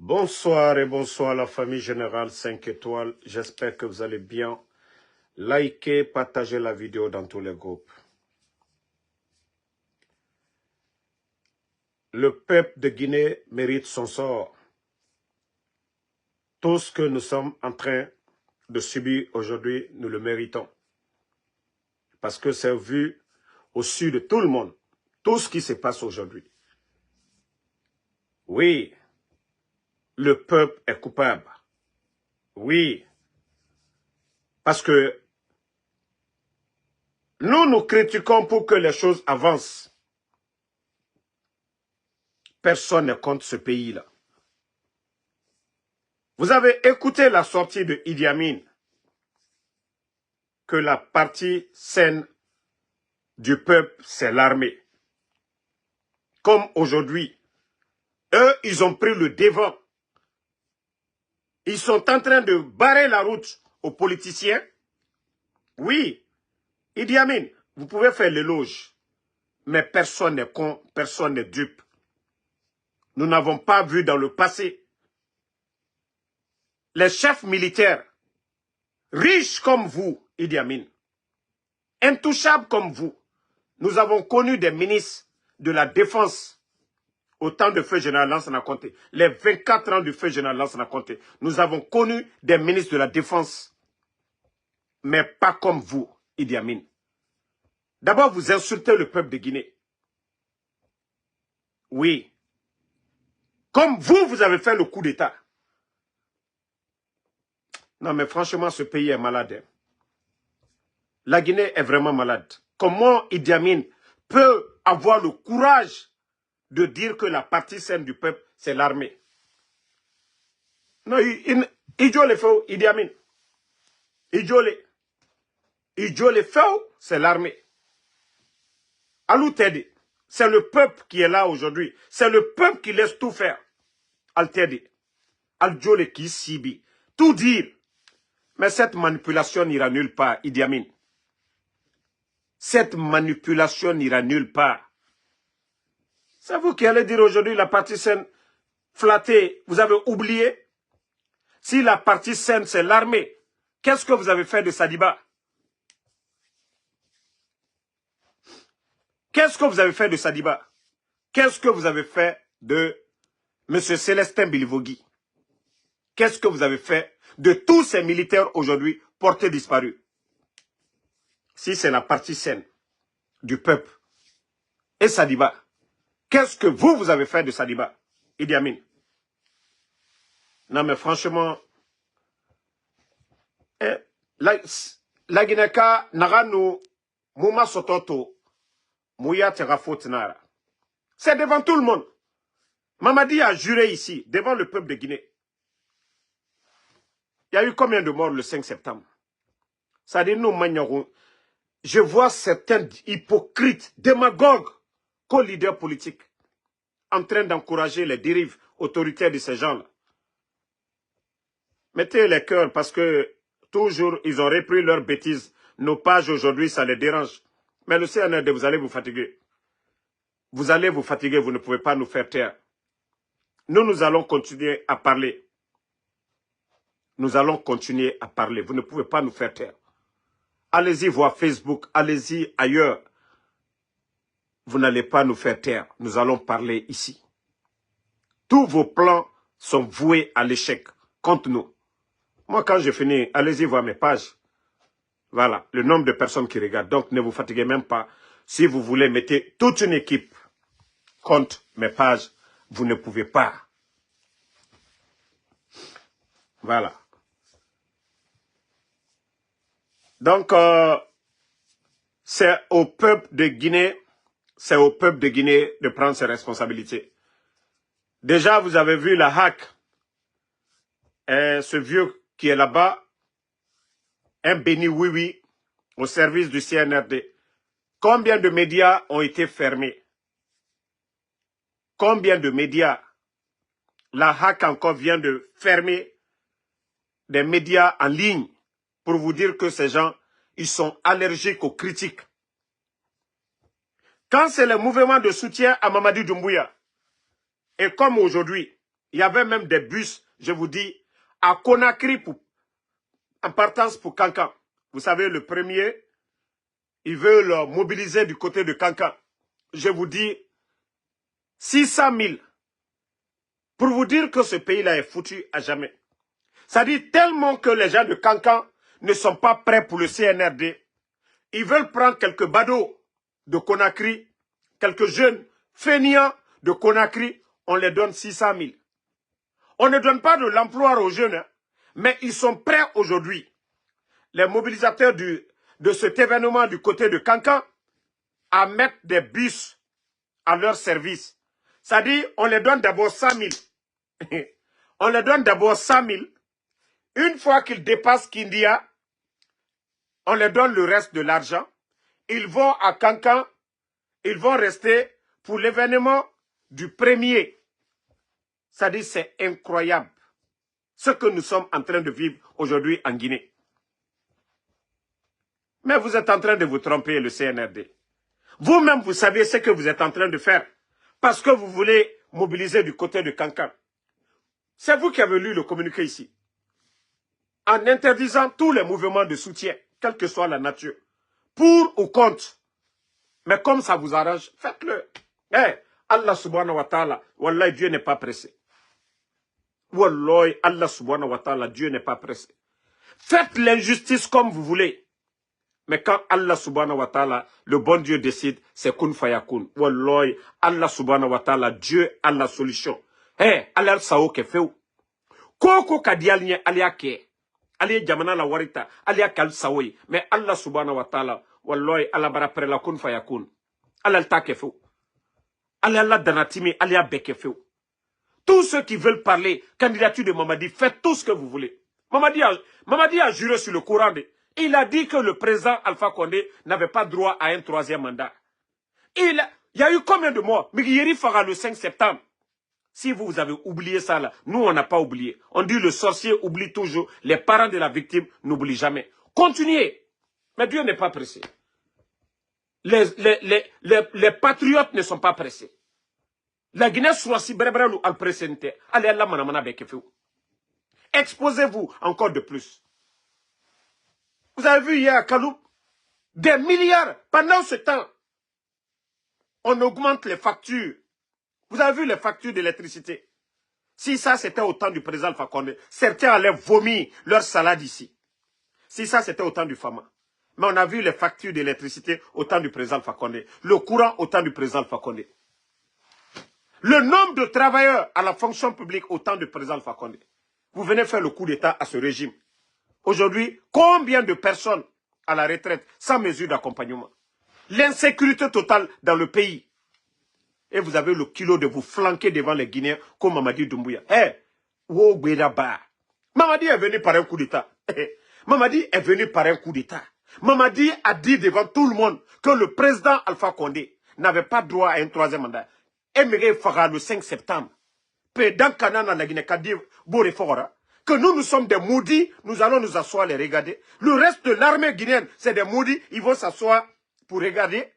Bonsoir et bonsoir la famille générale 5 étoiles. J'espère que vous allez bien. Likez, partagez la vidéo dans tous les groupes. Le peuple de Guinée mérite son sort. Tout ce que nous sommes en train de subir aujourd'hui, nous le méritons. Parce que c'est vu au-dessus de tout le monde. Tout ce qui se passe aujourd'hui. Oui, le peuple est coupable. Oui, parce que nous critiquons pour que les choses avancent. Personne ne contre ce pays-là. Vous avez écouté la sortie de Idi Amin, que la partie saine du peuple, c'est l'armée. Comme aujourd'hui, eux, ils ont pris le devant. Ils sont en train de barrer la route aux politiciens. Oui, Idi Amin, vous pouvez faire l'éloge, mais personne n'est con, personne n'est dupe. Nous n'avons pas vu dans le passé les chefs militaires, riches comme vous, Idi Amin, intouchables comme vous. Nous avons connu des ministres de la Défense au temps de feu général Lansana Conté. Les 24 ans du feu général Lansana Conté. Nous avons connu des ministres de la Défense, mais pas comme vous, Idi Amin. D'abord, vous insultez le peuple de Guinée. Oui. Comme vous, vous avez fait le coup d'État. Non, mais franchement, ce pays est malade. La Guinée est vraiment malade. Comment Idi Amin peut avoir le courage de dire que la partie saine du peuple, c'est l'armée? Non, Idio le fait, Idi Amin. Idio le fait, c'est l'armée. Alou Tedi, c'est le peuple qui est là aujourd'hui. C'est le peuple qui laisse tout faire. Al Tedi, Al Djole qui sibi. Tout dire. Mais cette manipulation n'ira nulle part, Idi Amin. Cette manipulation n'ira nulle part. C'est vous qui allez dire aujourd'hui la partie saine flattée. Vous avez oublié. Si la partie saine, c'est l'armée, qu'est-ce que vous avez fait de Sadiba? Qu'est-ce que vous avez fait de Sadiba? Qu'est-ce que vous avez fait de M. Célestin Bilivogui? Qu'est-ce que vous avez fait de tous ces militaires aujourd'hui portés disparus? Si c'est la partie saine du peuple et Sadiba, qu'est-ce que vous avez fait de Sadiba, Idi Amin? Non mais franchement, la Guinée-Ka, Nagano, Mouma Sototo, Mouya Terafotinara. C'est devant tout le monde. Mamadi a juré ici, devant le peuple de Guinée. Il y a eu combien de morts le 5 septembre? Ça dit, nous, Magnaron, je vois certains hypocrites, démagogues, co-leaders politiques, en train d'encourager les dérives autoritaires de ces gens-là. Mettez les cœurs parce que toujours, ils ont repris leurs bêtises. Nos pages aujourd'hui, ça les dérange. Mais le CNRD, vous allez vous fatiguer. Vous allez vous fatiguer, vous ne pouvez pas nous faire taire. Nous allons continuer à parler. Nous allons continuer à parler. Vous ne pouvez pas nous faire taire. Allez-y voir Facebook, allez-y ailleurs. Vous n'allez pas nous faire taire. Nous allons parler ici. Tous vos plans sont voués à l'échec contre nous. Moi, quand j'ai fini, allez-y voir mes pages. Voilà, le nombre de personnes qui regardent. Donc, ne vous fatiguez même pas. Si vous voulez mettre toute une équipe contre mes pages, vous ne pouvez pas. Voilà. Donc, c'est au peuple de Guinée, de prendre ses responsabilités. Déjà, vous avez vu la hack, ce vieux qui est là-bas, un béni oui-oui au service du CNRD. Combien de médias ont été fermés? Combien de médias? La hack encore vient de fermer des médias en ligne pour vous dire que ces gens, ils sont allergiques aux critiques. Quand c'est le mouvement de soutien à Mamadi Doumbouya, et comme aujourd'hui, Il y avait même des bus, je vous dis, à Conakry en partance pour Kankan. Vous savez, le premier, ils veulent mobiliser du côté de Kankan. Je vous dis, 600 000. Pour vous dire que ce pays-là est foutu à jamais. Ça dit tellement que les gens de Kankan ne sont pas prêts pour le CNRD. Ils veulent prendre quelques badauds de Conakry, quelques jeunes fainéants de Conakry, on les donne 600 000. On ne donne pas de l'emploi aux jeunes, hein, mais ils sont prêts aujourd'hui, les mobilisateurs de cet événement du côté de Kankan, à mettre des bus à leur service. Ça dit, on les donne d'abord 100 000. On les donne d'abord 100 000. Une fois qu'ils dépassent Kindia, on les donne le reste de l'argent. Ils vont à Kankan, ils vont rester pour l'événement du premier. Ça dit, c'est incroyable ce que nous sommes en train de vivre aujourd'hui en Guinée. Mais vous êtes en train de vous tromper, le CNRD. Vous-même, vous savez ce que vous êtes en train de faire parce que vous voulez mobiliser du côté de Kankan. C'est vous qui avez lu le communiqué ici. En interdisant tous les mouvements de soutien, quelle que soit la nature, pour ou contre. Mais comme ça vous arrange, faites-le. Allah subhanahu wa ta'ala, Wallah, Dieu n'est pas pressé. Wallah, Allah subhanahu wa ta'ala, Dieu n'est pas pressé. Faites l'injustice comme vous voulez. Mais quand Allah subhanahu wa ta'ala, le bon Dieu décide, c'est kun fayakun. Wallah, Allah subhanahu wa ta'ala, Dieu a la solution. Allah sao ke feu. Koko kadial nye alia ke. Alia jamana la warita, alia kal saoui. Mais Allah subhanahu wa ta'ala, wallah, Allah bara pre la kun fayakun. Allah ta ke feu. Allah danatimi, alia beke feu. Tous ceux qui veulent parler, candidature de Mamadi, faites tout ce que vous voulez. Mamadi a juré sur le Coran. Il a dit que le président Alpha Condé n'avait pas droit à un troisième mandat. Il y a eu combien de morts? Migiri Farah le 5 septembre. Si vous avez oublié ça là, nous on n'a pas oublié. On dit le sorcier oublie toujours. Les parents de la victime n'oublient jamais. Continuez. Mais Dieu n'est pas pressé. Les patriotes ne sont pas pressés. La Guinée soit si brebrelu al presente. Allez Allah manamana bekefeu. Exposez-vous encore de plus. Vous avez vu hier à Kaloum, des milliards. Pendant ce temps, on augmente les factures. Vous avez vu les factures d'électricité. Si ça c'était au temps du président Alpha Condé, certains allaient vomir leur salade ici. Si ça c'était au temps du FAMA. Mais on a vu les factures d'électricité au temps du président Alpha Condé. Le courant au temps du président Alpha Condé. Le nombre de travailleurs à la fonction publique au temps du président Alpha Condé. Vous venez faire le coup d'État à ce régime. Aujourd'hui, combien de personnes à la retraite sans mesure d'accompagnement? L'insécurité totale dans le pays. Et vous avez le kilo de vous flanquer devant les Guinéens comme Mamadi Doumbouya. Mamadi est venu par un coup d'État. Mamadi est venu par un coup d'État. Mamadi a dit devant tout le monde que le président Alpha Condé n'avait pas droit à un troisième mandat. Emere Farah le 5 septembre. Dans Kanana, la Guinée, que nous sommes des maudits, nous allons nous asseoir les regarder. Le reste de l'armée guinéenne, c'est des maudits, ils vont s'asseoir pour regarder.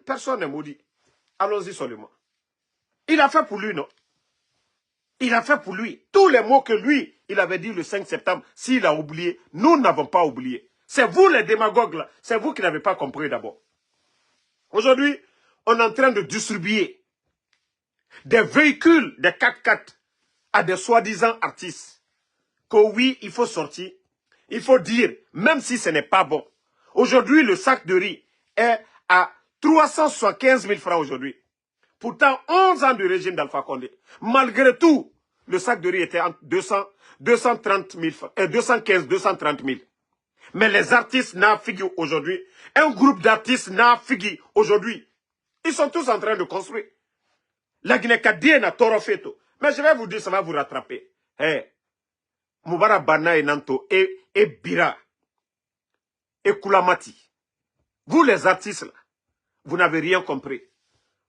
Personne n'est maudit. Allons-y seulement. Il a fait pour lui, non? Il a fait pour lui. Tous les mots que lui, il avait dit le 5 septembre, s'il a oublié, nous n'avons pas oublié. C'est vous les démagogues là, c'est vous qui n'avez pas compris d'abord. Aujourd'hui, on est en train de distribuer des véhicules, des 4x4 à des soi-disant artistes. Que oui, il faut sortir. Il faut dire, même si ce n'est pas bon. Aujourd'hui, le sac de riz est à 375 000 francs aujourd'hui. Pourtant, 11 ans de régime d'Alpha Condé. Malgré tout, le sac de riz était entre 230 000 francs, 215, 230 000. Mais les artistes n'a figure aujourd'hui. Un groupe d'artistes n'a figure aujourd'hui. Ils sont tous en train de construire. La Guinée-Cadien n'a toro feto. Mais je vais vous dire, ça va vous rattraper. Moubara Bana et Nanto et Bira et Koulamati. Vous les artistes là, vous n'avez rien compris.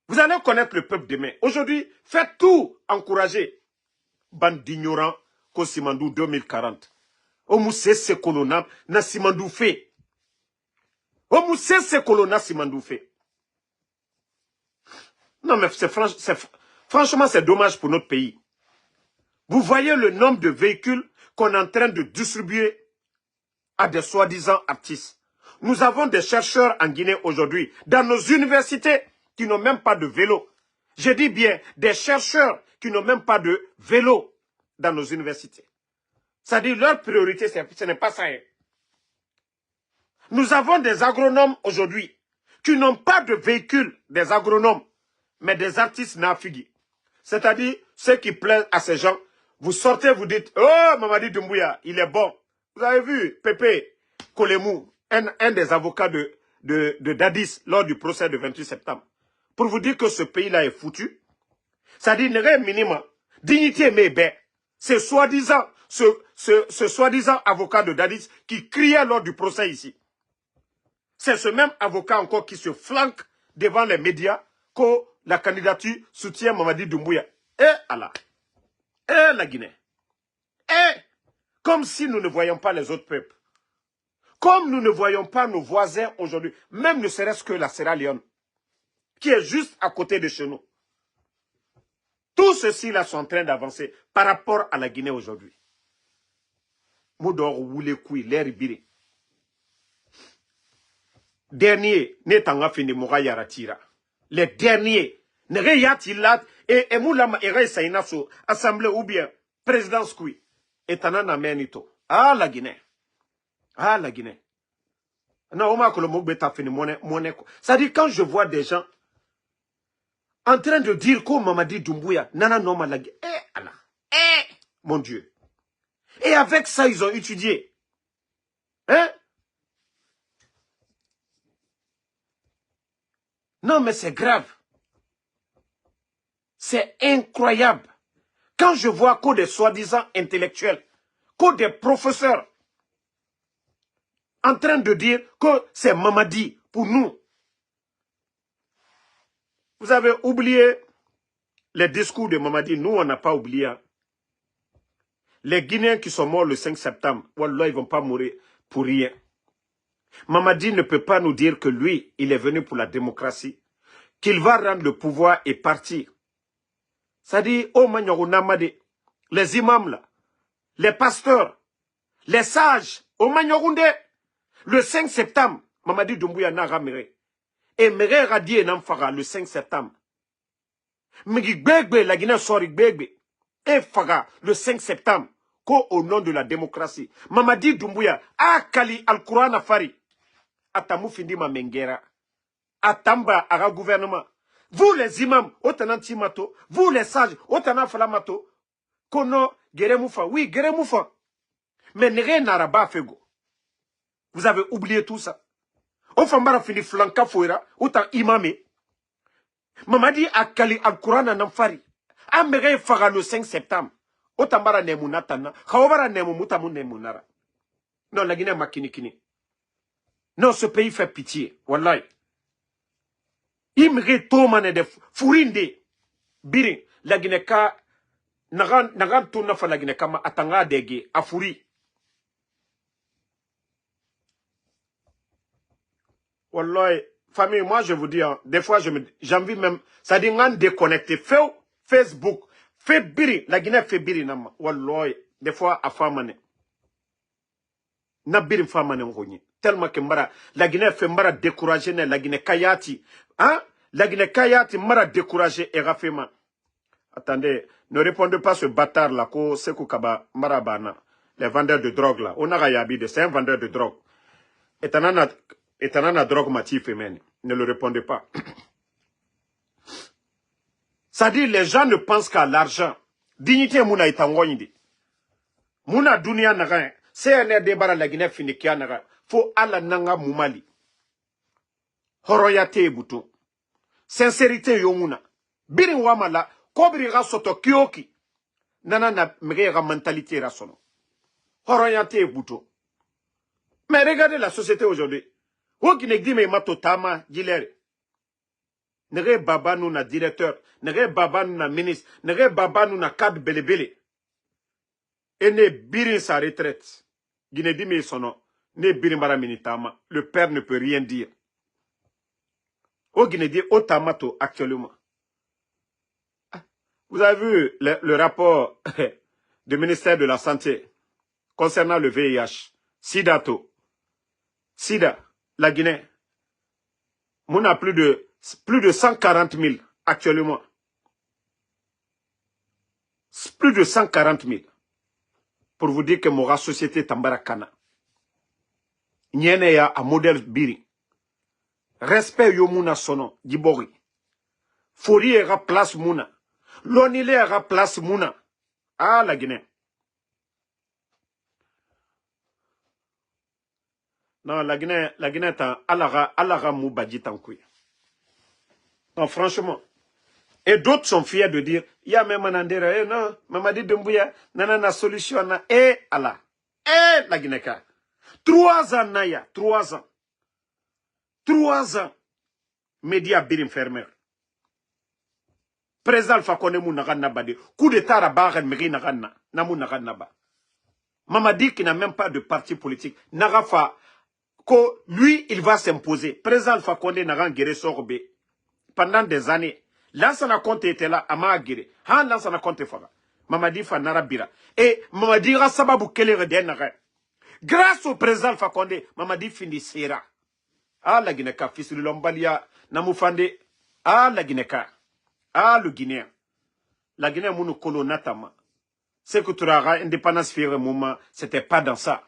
Vous allez connaître le peuple demain. Aujourd'hui, faites tout encourager. Bande d'ignorants, Kosimandou 2040. Omoussé se kolona na Simandou fait. Omoussé se kolona Simandou fait. Non mais franchement c'est dommage pour notre pays. Vous voyez le nombre de véhicules qu'on est en train de distribuer à des soi-disant artistes. Nous avons des chercheurs en Guinée aujourd'hui, dans nos universités, qui n'ont même pas de vélo. Je dis bien, des chercheurs qui n'ont même pas de vélo dans nos universités. C'est-à-dire, leur priorité, ce n'est pas ça. Hein. Nous avons des agronomes aujourd'hui qui n'ont pas de véhicule, des agronomes, mais des artistes nafigui. C'est-à-dire, ceux qui plaisent à ces gens, vous sortez, vous dites, oh, Mamadi Doumbouya, il est bon. Vous avez vu, Pépé Kolemou, un des avocats de Dadis lors du procès du 28 septembre, pour vous dire que ce pays-là est foutu. C'est-à-dire, il y a un minimum, dignité, mais ben, c'est soi-disant, ce soi-disant avocat de Dadis qui criait lors du procès ici. C'est ce même avocat encore qui se flanque devant les médias que la candidature soutient Mamadi Doumbouya. Et Allah. Et la Guinée. Et comme si nous ne voyons pas les autres peuples. Comme nous ne voyons pas nos voisins aujourd'hui, même ne serait-ce que la Sierra Leone, qui est juste à côté de chez nous. Tout ceci-là sont en train d'avancer par rapport à la Guinée aujourd'hui. Moudor Woulekoui, l'air Biri. Dernier, Netanga Fini Moura Yaratira. Les derniers, Nereyatilat et Moulama Ere Sainaso, Assemblée ou bien Présidence Koui, et Tanana Menito. Ah, la Guinée. Ah, la Guinée. Non, on m'a que le mot bêta fini monnaie. Ça dit, quand je vois des gens en train de dire que Mamadi Doumbouya, nana non la Guinée. Eh, Allah. Eh, mon Dieu. Et avec ça, ils ont étudié. Hein? Non, mais c'est grave. C'est incroyable. Quand je vois que des soi-disant intellectuels, que des professeurs, en train de dire que c'est Mamadi pour nous. Vous avez oublié les discours de Mamadi. Nous, on n'a pas oublié. Les Guinéens qui sont morts le 5 septembre, Wallah, ils ne vont pas mourir pour rien. Mamadi ne peut pas nous dire que lui, il est venu pour la démocratie, qu'il va rendre le pouvoir et partir. Ça dit, oh Manyorunamade, les imams là, les pasteurs, les sages, oh Manyorunde, le 5 septembre, Mamadi Doumbouya n'a raméré. Et Mere Radie Namfara le 5 septembre. Migi Gbegbe, la Guinée sori Gbegbe. Et Faga le 5 septembre. Au nom de la démocratie. Mamadi Doumbouya, Akali Al-Quran Afari. Atamu Findima Mengera. Atamba Ara gouvernement. Vous les imams, Otana Timato. Vous les sages, Otana Falamato. Kono Geremoufa. Oui, Geremoufa. Mais Nere Naraba Fego. Vous avez oublié tout ça. Ofambara fini flanka foira, uta imame. Mamadi akali al-Quran namfari. Amere fara le 5 septembre. Otambara nemunatana. Khawabara nemumutamu nemunara. Non, la Guinée makinikini. Non, ce pays fait pitié. Wallahi. Imre tomane de furinde. Birin. La Guinée ka. Nagan tuna fa la Guinée kama atanga dege. Afuri. Wallahi, famille, moi je vous dis, hein, des fois j'ai envie même, ça dit qu'on déconnecté. Fait Facebook, fait biri, la Guinée fait biri nama. Wallahi, des fois à famane. Na biri famane ngoni. Tellement que la Guinée fait mbara découragé, la Guinée kayati. Hein? La Guinée kayati mbara découragé et rafema. Attendez, ne répondez pas ce bâtard là, ko sekou kaba marabana. Les vendeurs de drogue là. On a rayabi, c'est un vendeur de drogue. Et t'en as drogue matif féminin. Ne le répondez pas. Ça dit, les gens ne pensent qu'à l'argent. Dignité mouna itangoyindi. Mouna dunia naga. CNR débara la Guinée finikia naga. Faut ala nanga moumali. Horoyate butu. Sincérité yomuna. Birin wamala. Kobri rasoto kioki. Nana na mege mentalité rasono. Horoyate butu. Mais regardez la société aujourd'hui. Ou qui ne dit mais matotama dilere. Nere baba nous na directeur, nere baba nous na ministre, nere baba nous na cadre belebele. Et ne birin sa retraite. Guinée dit mais son nom. Ne birin bara minitama. Le père ne peut rien dire. Ou Guinée dit otamato actuellement. Vous avez vu le rapport du ministère de la Santé concernant le VIH, Sida, la Guinée, on a plus de 140 000 actuellement. Plus de 140 000. Pour vous dire que mon société est en barakana. Nyene ya a modèle biri. Respect yo muna sono, Djibori. Fori era place muna. Lonile era place muna. Ah, la Guinée. Non, la Guinée est en alara moubaji tankouy. Non, franchement. Et d'autres sont fiers de dire, ya même manandera, non, Mamadi Doumbouya, nanana solution, na, Allah. La Guinée. 3 ans, Naya, 3 ans. 3 ans. Média birim fermer. Président Alpha Condé mou nagan nabade. Coup d'état rabaran meri nagan namou nagan naba. Mamadi qui n'a même pas de parti politique. Nagafa, que lui, il va s'imposer. Président Alpha Condé nagan guéré sorbe. Pendant des années. Lansana Conte était là, ama guéré. Han Lansana Conte fara. Mamadi fa narabira. Et Mamadi rasababu kele reden nagan. Grâce au président Alpha Condé, Mamadi finissera. Ah, la Guinée-Ka, fils de Lombalia, Namoufande. Ah, la Guinée-Ka. Ah, le Guinéen. La Guinée, mon colonatama. C'est que tu auras indépendance faire un moment, c'était pas dans ça.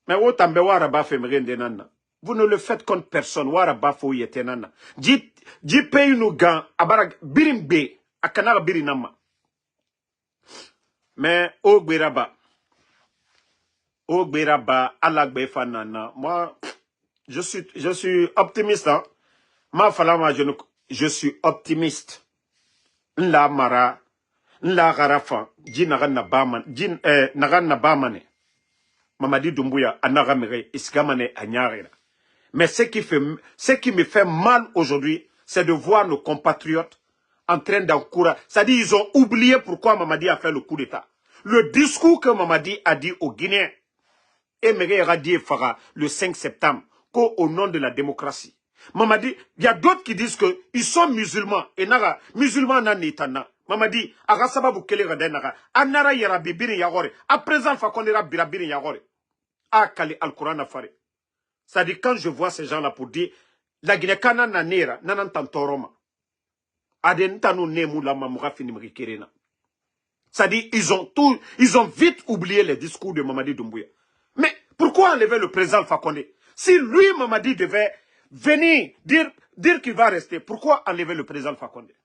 Mais où t'en waraba fait nana. Vous ne le faites contre personne. Waraba fou yetenana. Dit pays nous gan, abarag birimbe, akanara birinama. Mais au Gbiraba. Au Gbiraba, alagbe fanana. Moi, je suis optimiste. Hein? Ma falama, je suis optimiste. Nla mara, nla garafa, ji nagan na baman, ji nagan na bamane. Mamadi Doumbouya, anagamere, isgamane, anyarera. Mais ce qui me fait mal aujourd'hui, c'est de voir nos compatriotes en train d'encourager. C'est-à-dire, ils ont oublié pourquoi Mamadi a fait le coup d'État. Le discours que Mamadi a dit aux Guinéens, et Méré Radi Fara, le 5 septembre, qu'au nom de la démocratie. Mamadi, il y a d'autres qui disent qu'ils sont musulmans. Et nara, musulmans nan nitana. Mamadi, agasaba bukele radenara. Anara yara bibiri yagore. A présent fakondera birabiri yagore. A kali al-Quran afare. Ça dit, quand je vois ces gens-là pour dire, la Guinée-Kana nanera, nanantantoroma. Adentano nemu la mamoura finimrikerena. Ça dit, ils ont vite oublié les discours de Mamadi Doumbouya. Mais pourquoi enlever le président Alpha Condé? Si lui, Mamadi, devait venir dire qu'il va rester, pourquoi enlever le président Alpha Condé?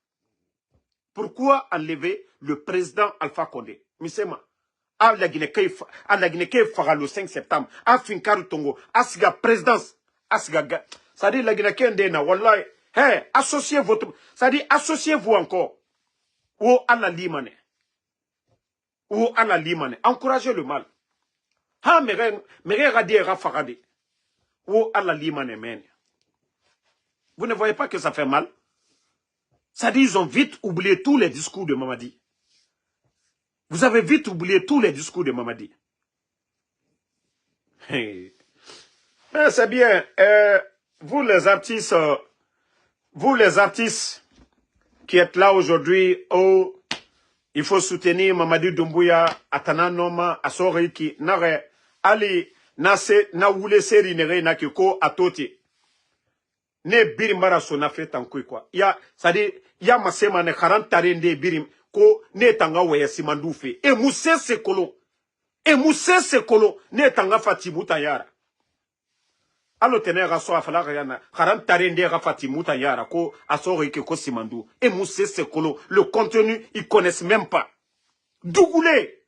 Pourquoi enlever le président Alpha Condé? Misema, à la Guinée fera le 5 septembre, à Finkaru Tongo, à Siga présidence, à Siga. Ça dit la Guinée Ndena, Wallahi, hey, associez-vous encore. Ou à la Limane. Ou à la Limane. Encouragez le mal. Ha, mere radie Farade. Ou à la Limane, men. Vous ne voyez pas que ça fait mal? Ça dit, ils ont vite oublié tous les discours de Mamadi. Vous avez vite oublié tous les discours de Mamadi. Hey. C'est bien. Vous les artistes qui êtes là aujourd'hui, oh, il faut soutenir Mamadi Doumbouya, Atana Noma, Asoriki, Nare, Ali, Nase, Naoule Seri Nere, Nakiko, Atoti. Ne birimbara sona fait en quoi. Ça dit, ya masema ne 40 tarende birim, ko ne tanga weye simandu fe. E mousse se kolo, ne tanga fatimuta yara. Allo tene raso afala yana, 40 tarende fatimuta yara, ko asori ke ko simandu. E mousse se kolo, le contenu, ils connaissent même pas. Dougoulé,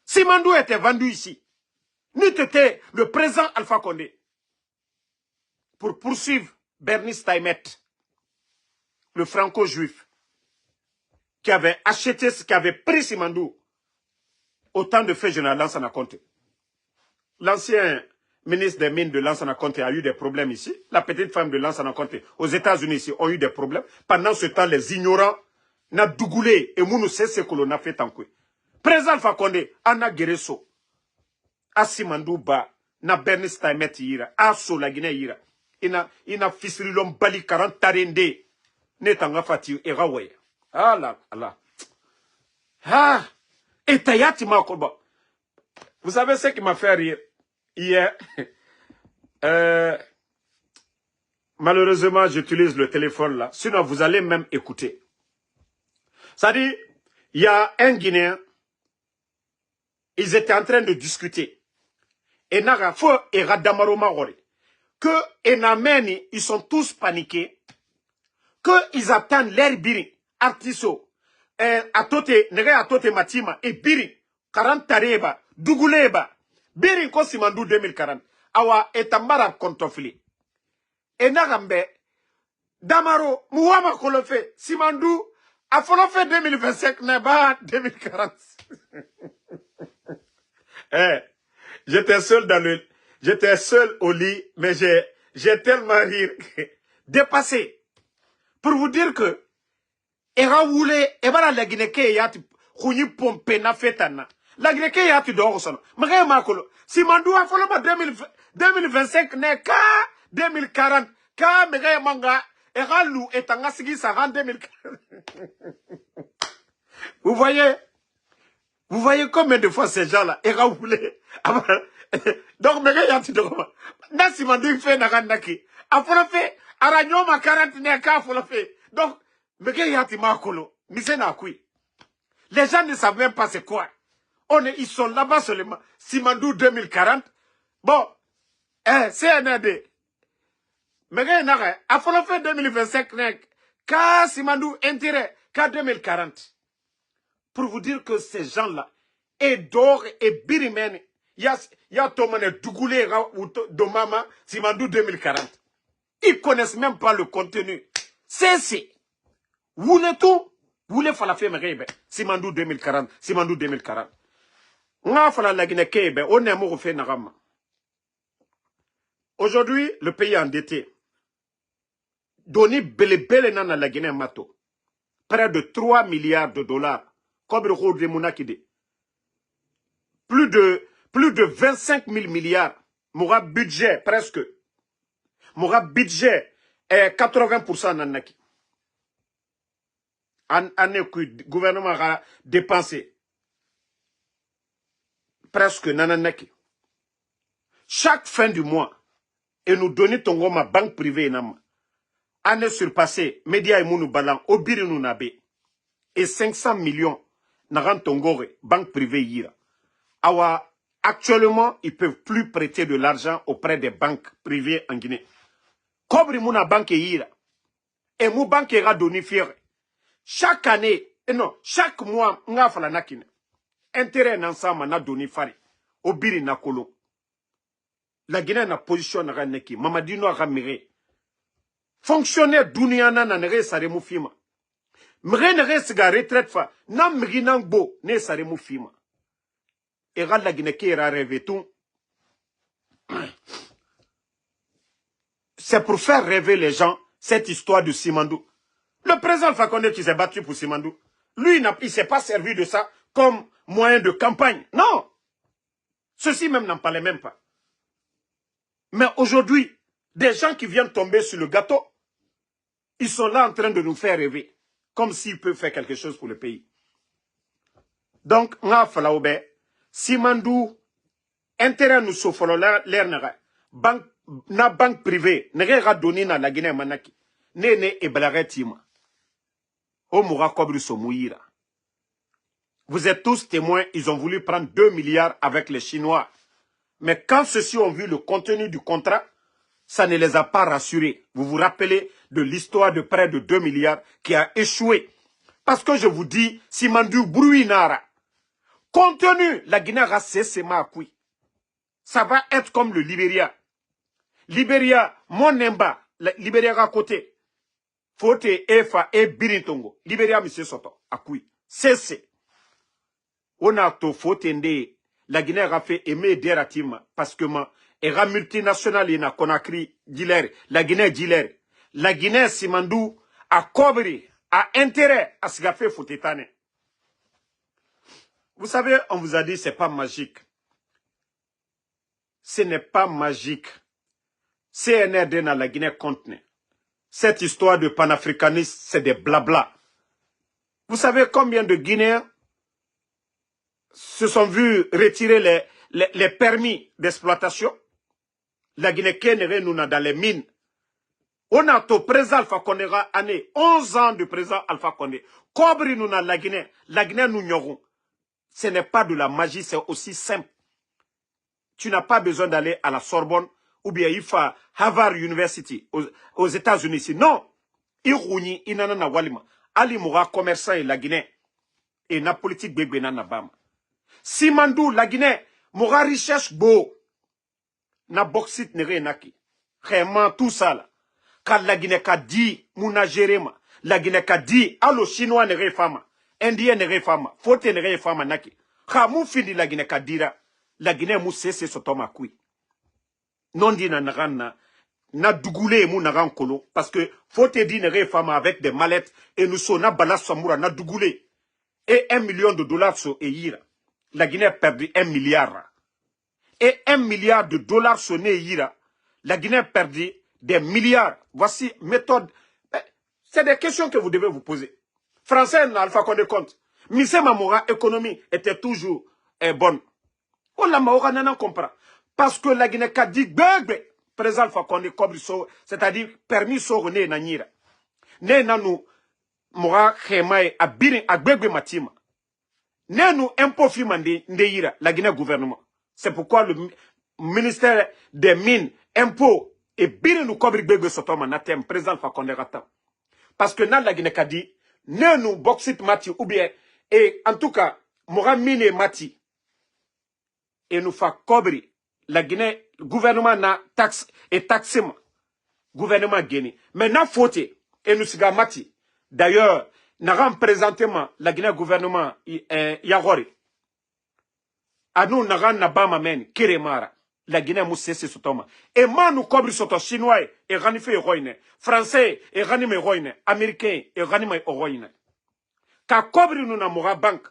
Simandou était vendu ici. N'eût été le président Alpha Condé pour poursuivre Bernice Taimet, le franco-juif, qui avait acheté, qui avait pris Simandou au temps de fait général Lansana Conte. L'ancien ministre des Mines de Lansana Conte a eu des problèmes ici. La petite femme de Lansana Conte aux États-Unis ici ont eu des problèmes. Pendant ce temps, les ignorants n'a dougoulé et mounou c'est ce que l'on a fait en quoi. Président Alpha Condé, Anna Guereso, a Simandou Ba, na Bernice Taimet ira, a So la Guinée ira. Ina fisirilom bali 40 tarende. Netanga fati erawe. Ah là, là. Ah, Et Tayati Makoba. Vous savez ce qui m'a fait rire hier? Malheureusement, j'utilise le téléphone là. Sinon, vous allez même écouter. Ça dit, il y a un Guinéen, ils étaient en train de discuter. Et Narafo et Radamaro Mahore. Que Enameni, ils sont tous paniqués. Qu'ils attendent l'air biri, artiso, atote, nere atote matima, et biri, 40 tareba, duguleba, biri ko simandou 2040. Awa etambara kontofili. Et nagambe, damaro, muwama kolofe, simandou, a folofe 2025, neba 2040. J'étais seul au lit, mais j'ai tellement rire, dépassé. Pour vous dire que, era wule, ebara la Guinée yati, khuni pompe na fetana. La Guinée yati do osono. Magaya makolo. Si mandu a follow 2025 ne ka 2040. Ka megaya manga, era lou etanga sigi sa 2040. Vous voyez combien de fois ces gens-là, era wule. Donc megaya yati do koma. Na si mandu fait na randaki. A follow fait, aranyoma 40 ne ka follow fait. Donc, les gens ne savent même pas c'est quoi. Ils sont là-bas seulement. Simandou 2040. Bon, c'est un AD. Mais il faut le faire 2025. Car Simandou intérêt, car 2040. Pour vous dire que ces gens-là, et d'or et birimène, il y a Tomane Dougoulé ou Domama, Simandou 2040. Ils connaissent même pas le contenu. C'est. Vous voulez tout? Vous voulez faire la femme rêve? Simandou 2040. Simandou 2040. Aujourd'hui, le pays est endetté. Doni bele nana la Guinée mato. Près de 3 milliards de dollars. Plus de 25 000 milliards. Moura budget, presque. Moura budget, 80% nanaki. Année que le gouvernement a dépensé presque nananaki. Chaque fin du mois, et nous donner ton goma banque privée nama. Année surpassée, média et mounou balan, obiri nous nabe. Et 500 millions naran tongore, banque privée yira. Awa, actuellement, ils peuvent plus prêter de l'argent auprès des banques privées en Guinée. Kobri mouna banque yira. Et mou banque ira donner fier. Chaque année, non, chaque mois, nga fala nakine. Intérêt n'ensemble na doni fari. Obiri na kolo. La Guinée na position na neki. Mamadino a ramire. Fonctionnaire duniana na nere sare mu fima. Mre nere siga retraite fa. Na mri nangbo ne sare mu fima. Et la Guinée qui era rêvé tout. C'est pour faire rêver les gens cette histoire de Simandou. Le président Fakonde qui s'est battu pour Simandou, lui, il ne s'est pas servi de ça comme moyen de campagne. Non. Ceux-ci même n'en parlaient même pas. Mais aujourd'hui, des gens qui viennent tomber sur le gâteau, ils sont là en train de nous faire rêver. Comme s'ils peuvent faire quelque chose pour le pays. Donc, nga falaoube, Simandou, intérêt nous sofolo l'air na banque privée, n'era donné na la Guinée manaki, ne e balaretima. Vous êtes tous témoins, ils ont voulu prendre 2 milliards avec les Chinois. Mais quand ceux-ci ont vu le contenu du contrat, ça ne les a pas rassurés. Vous vous rappelez de l'histoire de près de 2 milliards qui a échoué. Parce que je vous dis, Simandou Bruinara, contenu, la Guinée a cessé ma couille. Ça va être comme le Libéria. Libéria, mon nemba, Libéria à côté. Fote Efa et Biritongo. Libéria, monsieur Soto. Akui. Cessez. On a to fote nde. La Guinée a fait aimer Deratima. Parce que ma. Era multinationale na Conakry Giler. La Guinée Giler. La Guinée Simandou a cobri. A intérêt à ce qu'a fait Fotetane. Vous savez, on vous a dit c'est pas magique. Ce n'est pas magique. CNRD dans la Guinée contenait. Cette histoire de panafricanisme, c'est des blabla. Vous savez combien de Guinéens se sont vus retirer les permis d'exploitation. La Guinée Kénéré nous dans les mines. On a au président Alpha Condé année 11 ans du président Alpha Condé. Cobri nous dans la Guinée nous n'aurons. Ce n'est pas de la magie, c'est aussi simple. Tu n'as pas besoin d'aller à la Sorbonne ou bien il faut à Harvard University aux États-Unis ici. Non. Irouni inana walima. Ali moura commerçant et la Guinée. Et na politique bébé na bama. Simandou la Guinée moura richesse beau. Na bauxite nere naki. Vraiment tout ça là. Quand la Guinée ka dit mouna gérema. La Guinée ka dit allo chinois nere fama. Indien nere fama. Fote nere fama naki. Khamou fini la Guinée ka dira. La Guinée mou cesse sotoma kui. Non dit na naran na dougoulé mou naran kolo. Parce que faut te dire nere fama avec des mallettes. Et nous sommes na balas samoura na dougoulé. Et $1 million so e yira. La Guinée a perdu 1 milliard. Et $1 milliard so ne yira. La Guinée a perdu des milliards. Voici méthode. C'est des questions que vous devez vous poser. Français n'a Alpha Condé compte. Mise Mamoura économie était toujours bonne. On la Maora n'en comprend. Parce que la Guinée a dit bébé. Président Alpha Condé c'est-à-dire permis so ne nanyira. Ne nanou Mora Khemae a birin a bébé matima. Ne nous impôt fimande ndeira la Guinée gouvernement. C'est pourquoi le ministère des mines, impôts et birin nous cobri bébé sotoma natem président Alpha Condé rata. Parce que dans la Guinée a dit ne nous bauxite mati ou bien et en tout cas Mora mine mati et nous fa cobri la Guinée gouvernement na taxe et taxement gouvernement Guinée. Mais na faute et nous siga mati. D'ailleurs, n'a présentement la Guinée gouvernement Yagori. A nous n'a nabama men Kiremara. La Guinée mousse sotoma. Et moi nous cobri soto chinois et ranife roine, français et ranime roine, américain et ranime roine. Ka cobri nous namora banque.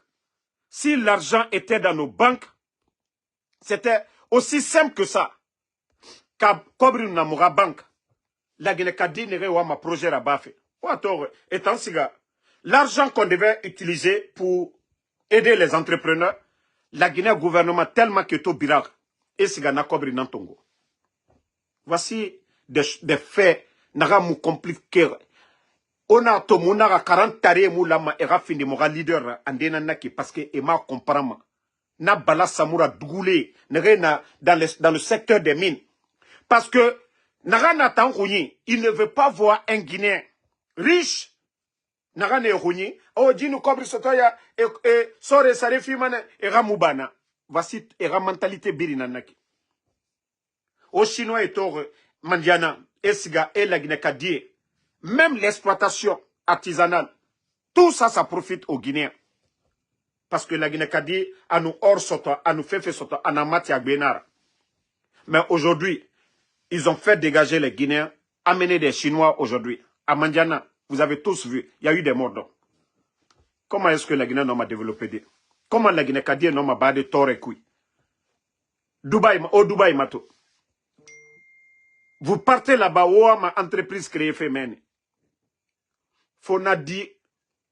Si l'argent était dans nos banques, c'était aussi simple que ça. Ka cobri nous namora banque. La Guinée kadi nere wa ma projet à bafé. Étant siga, l'argent qu'on devait utiliser pour aider les entrepreneurs, la Guinée gouvernement tellement que tout birak et siga na kobri nantongo. Voici des faits naga mou compliqués. On a to mounara 40 taré mou lama era fini mora leader andena naki parce que ema comprama. Na bala samura dougoulé na dans le secteur des mines. Parce que naga natan il ne veut pas voir un Guinéen riche, nagane rouni, oh djinu kobri sotoya et sore sarefi mana et ramubana. Voici et mentalité birinanaki. Au chinois et tore mandiana, esiga et la Guinée-Kadie, même l'exploitation artisanale, tout ça, ça profite aux Guinéens. Parce que la Guinée-Kadie a nous hors soto, a nous fait soto, a namati à Benara. Mais aujourd'hui, ils ont fait dégager les Guinéens, amener des Chinois aujourd'hui. À Mandiana, vous avez tous vu, il y a eu des morts d'hommes. Comment est-ce que la Guinée n'a développé des... Comment la Guinée-Kadie n'a pas de tort et couilles? Dubaï, au Dubaï, Mato. Vous partez là-bas, où ma entreprise créée féminine. Fona dit,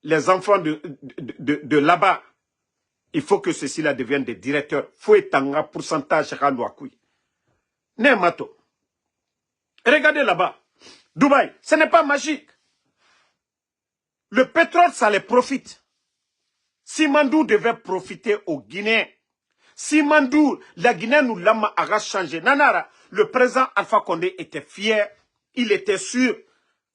les enfants de là-bas, il faut que ceux-ci-là deviennent des directeurs. Faut étendre un pourcentage à l'ouakoui. Ne Mato. Regardez là-bas. Dubaï, ce n'est pas magique. Le pétrole, ça les profite. Simandou devait profiter aux Guinéens. Simandou, la Guinée nous l'a changé. Nanara, le président Alpha Condé était fier. Il était sûr.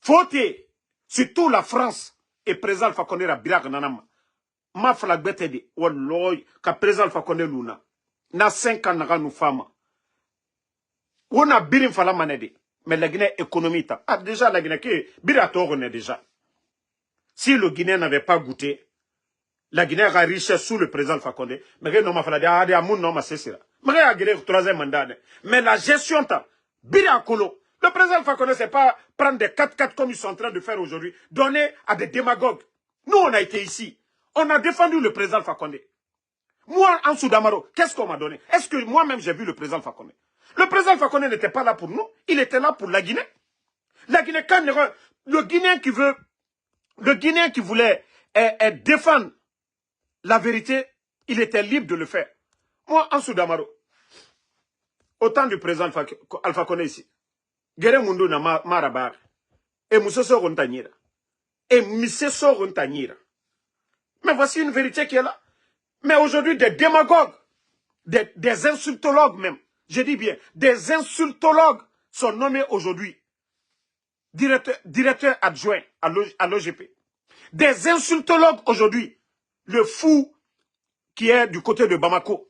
Fauté. Surtout la France. Et président Alpha Condé a birak nanama. Ma flagbete de. Walloy. Ka président Alpha Condé luna. Na 5 ans naga nous femmes. On a birim fala manede. Mais la Guinée économique. Ah, déjà, la Guinée, qui birator est déjà. Si le Guinéen n'avait pas goûté, la Guinée a riche sous le président Alpha Condé. Mais non, ma falade, ah, mon nom, ma cessera. Mais a gagné le 3e mandat. Mais la gestion, birakolo. Le président Alpha Condé, c'est pas prendre des 4-4 comme ils sont en train de faire aujourd'hui, donner à des démagogues. Nous, on a été ici. On a défendu le président Alpha Condé. Moi, en Soudamaro, qu'est-ce qu'on m'a donné? Est-ce que moi-même, j'ai vu le président Alpha Condé? Le président Alpha Condé n'était pas là pour nous, il était là pour la Guinée. La Guinée, quand le Guinéen qui voulait défendre la vérité, Il était libre de le faire. Moi, en Soudamaro, au temps du président Alpha Condé ici, Gere Mundo na Marabar, et Moussoso Rontanyira, et Misseso Rontanyira. Mais voici une vérité qui est là. Mais aujourd'hui, des démagogues, des insultologues même, je dis bien, des insultologues sont nommés aujourd'hui directeur adjoint à l'OGP. Des insultologues aujourd'hui, le fou qui est du côté de Bamako,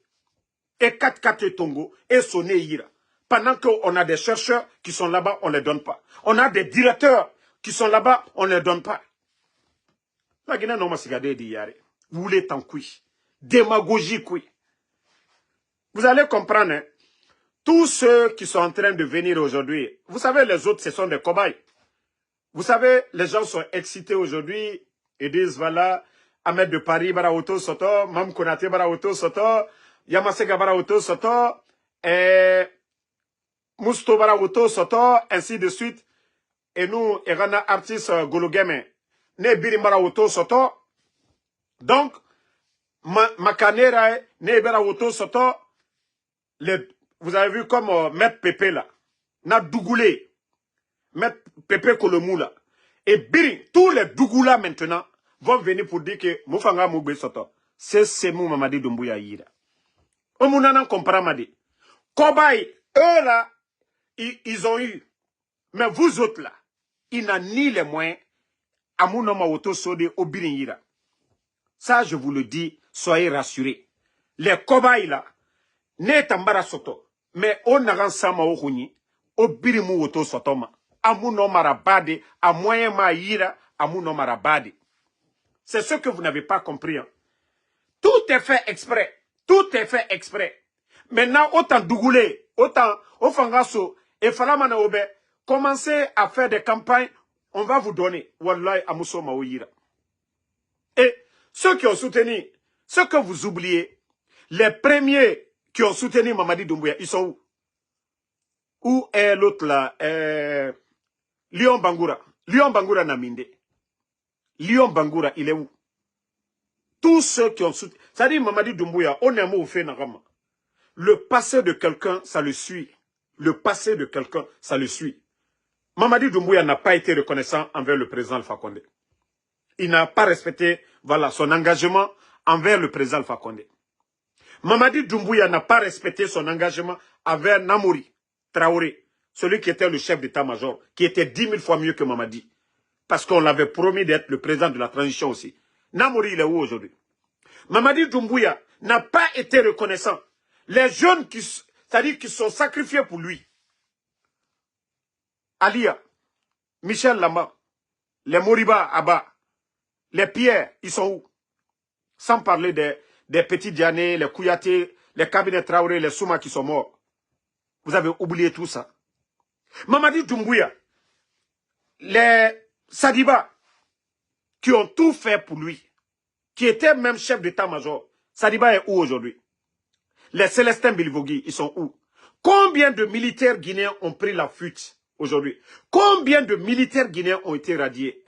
et 4 Tongo, et Soné Ira. Pendant qu'on a des chercheurs qui sont là-bas, on ne les donne pas. On a des directeurs qui sont là-bas, on ne les donne pas. La Guinée n'a pas dit vous voulez tant couille. Démagogie couille. Vous allez comprendre, hein, tous ceux qui sont en train de venir aujourd'hui, vous savez, les autres, ce sont des cobayes. Vous savez, les gens sont excités aujourd'hui. Ils disent, voilà, Ahmed de Paris, Baraoto Soto, Mam Konate Baraoto Soto, Yamasega Baraoto Soto, et Mousto Baraoto Soto, ainsi de suite. Et nous, Erana artiste Gologeme, ne Birim Baraoto Soto. Donc, Makanera, ne Baraoto Soto, vous avez vu comme Maître Pépé là, na Dougoulé. Maître Pépé Kolomou là. Et Biri, tous les Dougoula maintenant vont venir pour dire que Moufanga Moubé Soto. C'est Mou Mamadi Doumbouya Yira. Omounana comprend Madi. Kobaye, eux là, ils ont eu. Mais vous autres là, ils n'ont ni les moyens à Mounoma Oto Sode au Birin Yira. Ça, je vous le dis, soyez rassurés. Les Kobaye là, ne Tambara Soto. Mais on a sama au Houni, au Birimu Oto Sotoma. Amuno marabade, à moyen maïra, amuno marabade. C'est ce que vous n'avez pas compris. Hein. Tout est fait exprès. Tout est fait exprès. Maintenant, autant dougoulé, autant ofangaso, et falamana obe, commencez à faire des campagnes, on va vous donner. Wallahi amuso maouira. Et ceux qui ont soutenu, ceux que vous oubliez, les premiers qui ont soutenu Mamadi Doumbouya, ils sont où? Où est l'autre là? Lion Bangoura. Lion Bangoura Naminde. Lion Bangoura, il est où? Tous ceux qui ont soutenu. Ça dit Mamadi Doumbouya, on est mot fait Narama. Le passé de quelqu'un, ça le suit. Le passé de quelqu'un, ça le suit. Mamadi Doumbouya n'a pas été reconnaissant envers le président Alpha Condé. Il n'a pas respecté, voilà, son engagement envers le président Alpha Condé. Mamadi Doumbouya n'a pas respecté son engagement envers Namouri Traoré. Celui qui était le chef d'état-major, qui était 10 000 fois mieux que Mamadi. Parce qu'on l'avait promis d'être le président de la transition aussi. Namouri, il est où aujourd'hui? Mamadi Doumbouya n'a pas été reconnaissant. Les jeunes c'est-à-dire qui sont sacrifiés pour lui. Alia, Michel Lama, les Moriba Abba, les Pierre, ils sont où? Sans parler des petits Diané, les Kouyaté, les cabinets Traoré, les Souma qui sont morts. Vous avez oublié tout ça. Mamadi Doumbouya, les Sadiba, qui ont tout fait pour lui, qui étaient même chef d'état-major. Sadiba est où aujourd'hui? Les Célestins Bilvogui, ils sont où? Combien de militaires guinéens ont pris la fuite aujourd'hui? Combien de militaires guinéens ont été radiés?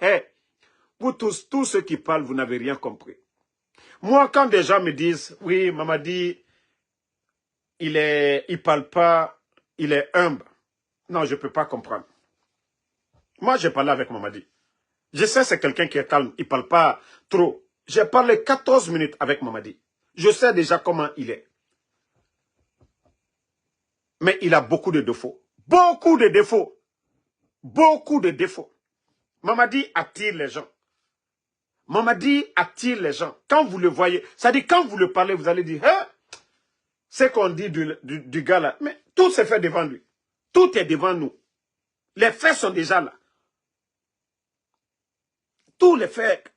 Vous tous ceux qui parlent, vous n'avez rien compris. Moi, quand des gens me disent, oui, Mamadi, il parle pas, il est humble. Non, je ne peux pas comprendre. Moi, j'ai parlé avec Mamadi. Je sais c'est quelqu'un qui est calme, il ne parle pas trop. J'ai parlé 14 minutes avec Mamadi. Je sais déjà comment il est. Mais il a beaucoup de défauts. Beaucoup de défauts. Beaucoup de défauts. Mamadi attire les gens. Mamadi attire les gens. Quand vous le voyez, c'est-à-dire quand vous le parlez, vous allez dire, hein? C'est qu'on dit du gars là. Mais tout se fait devant lui. Tout est devant nous. Les faits sont déjà là. Tous les faits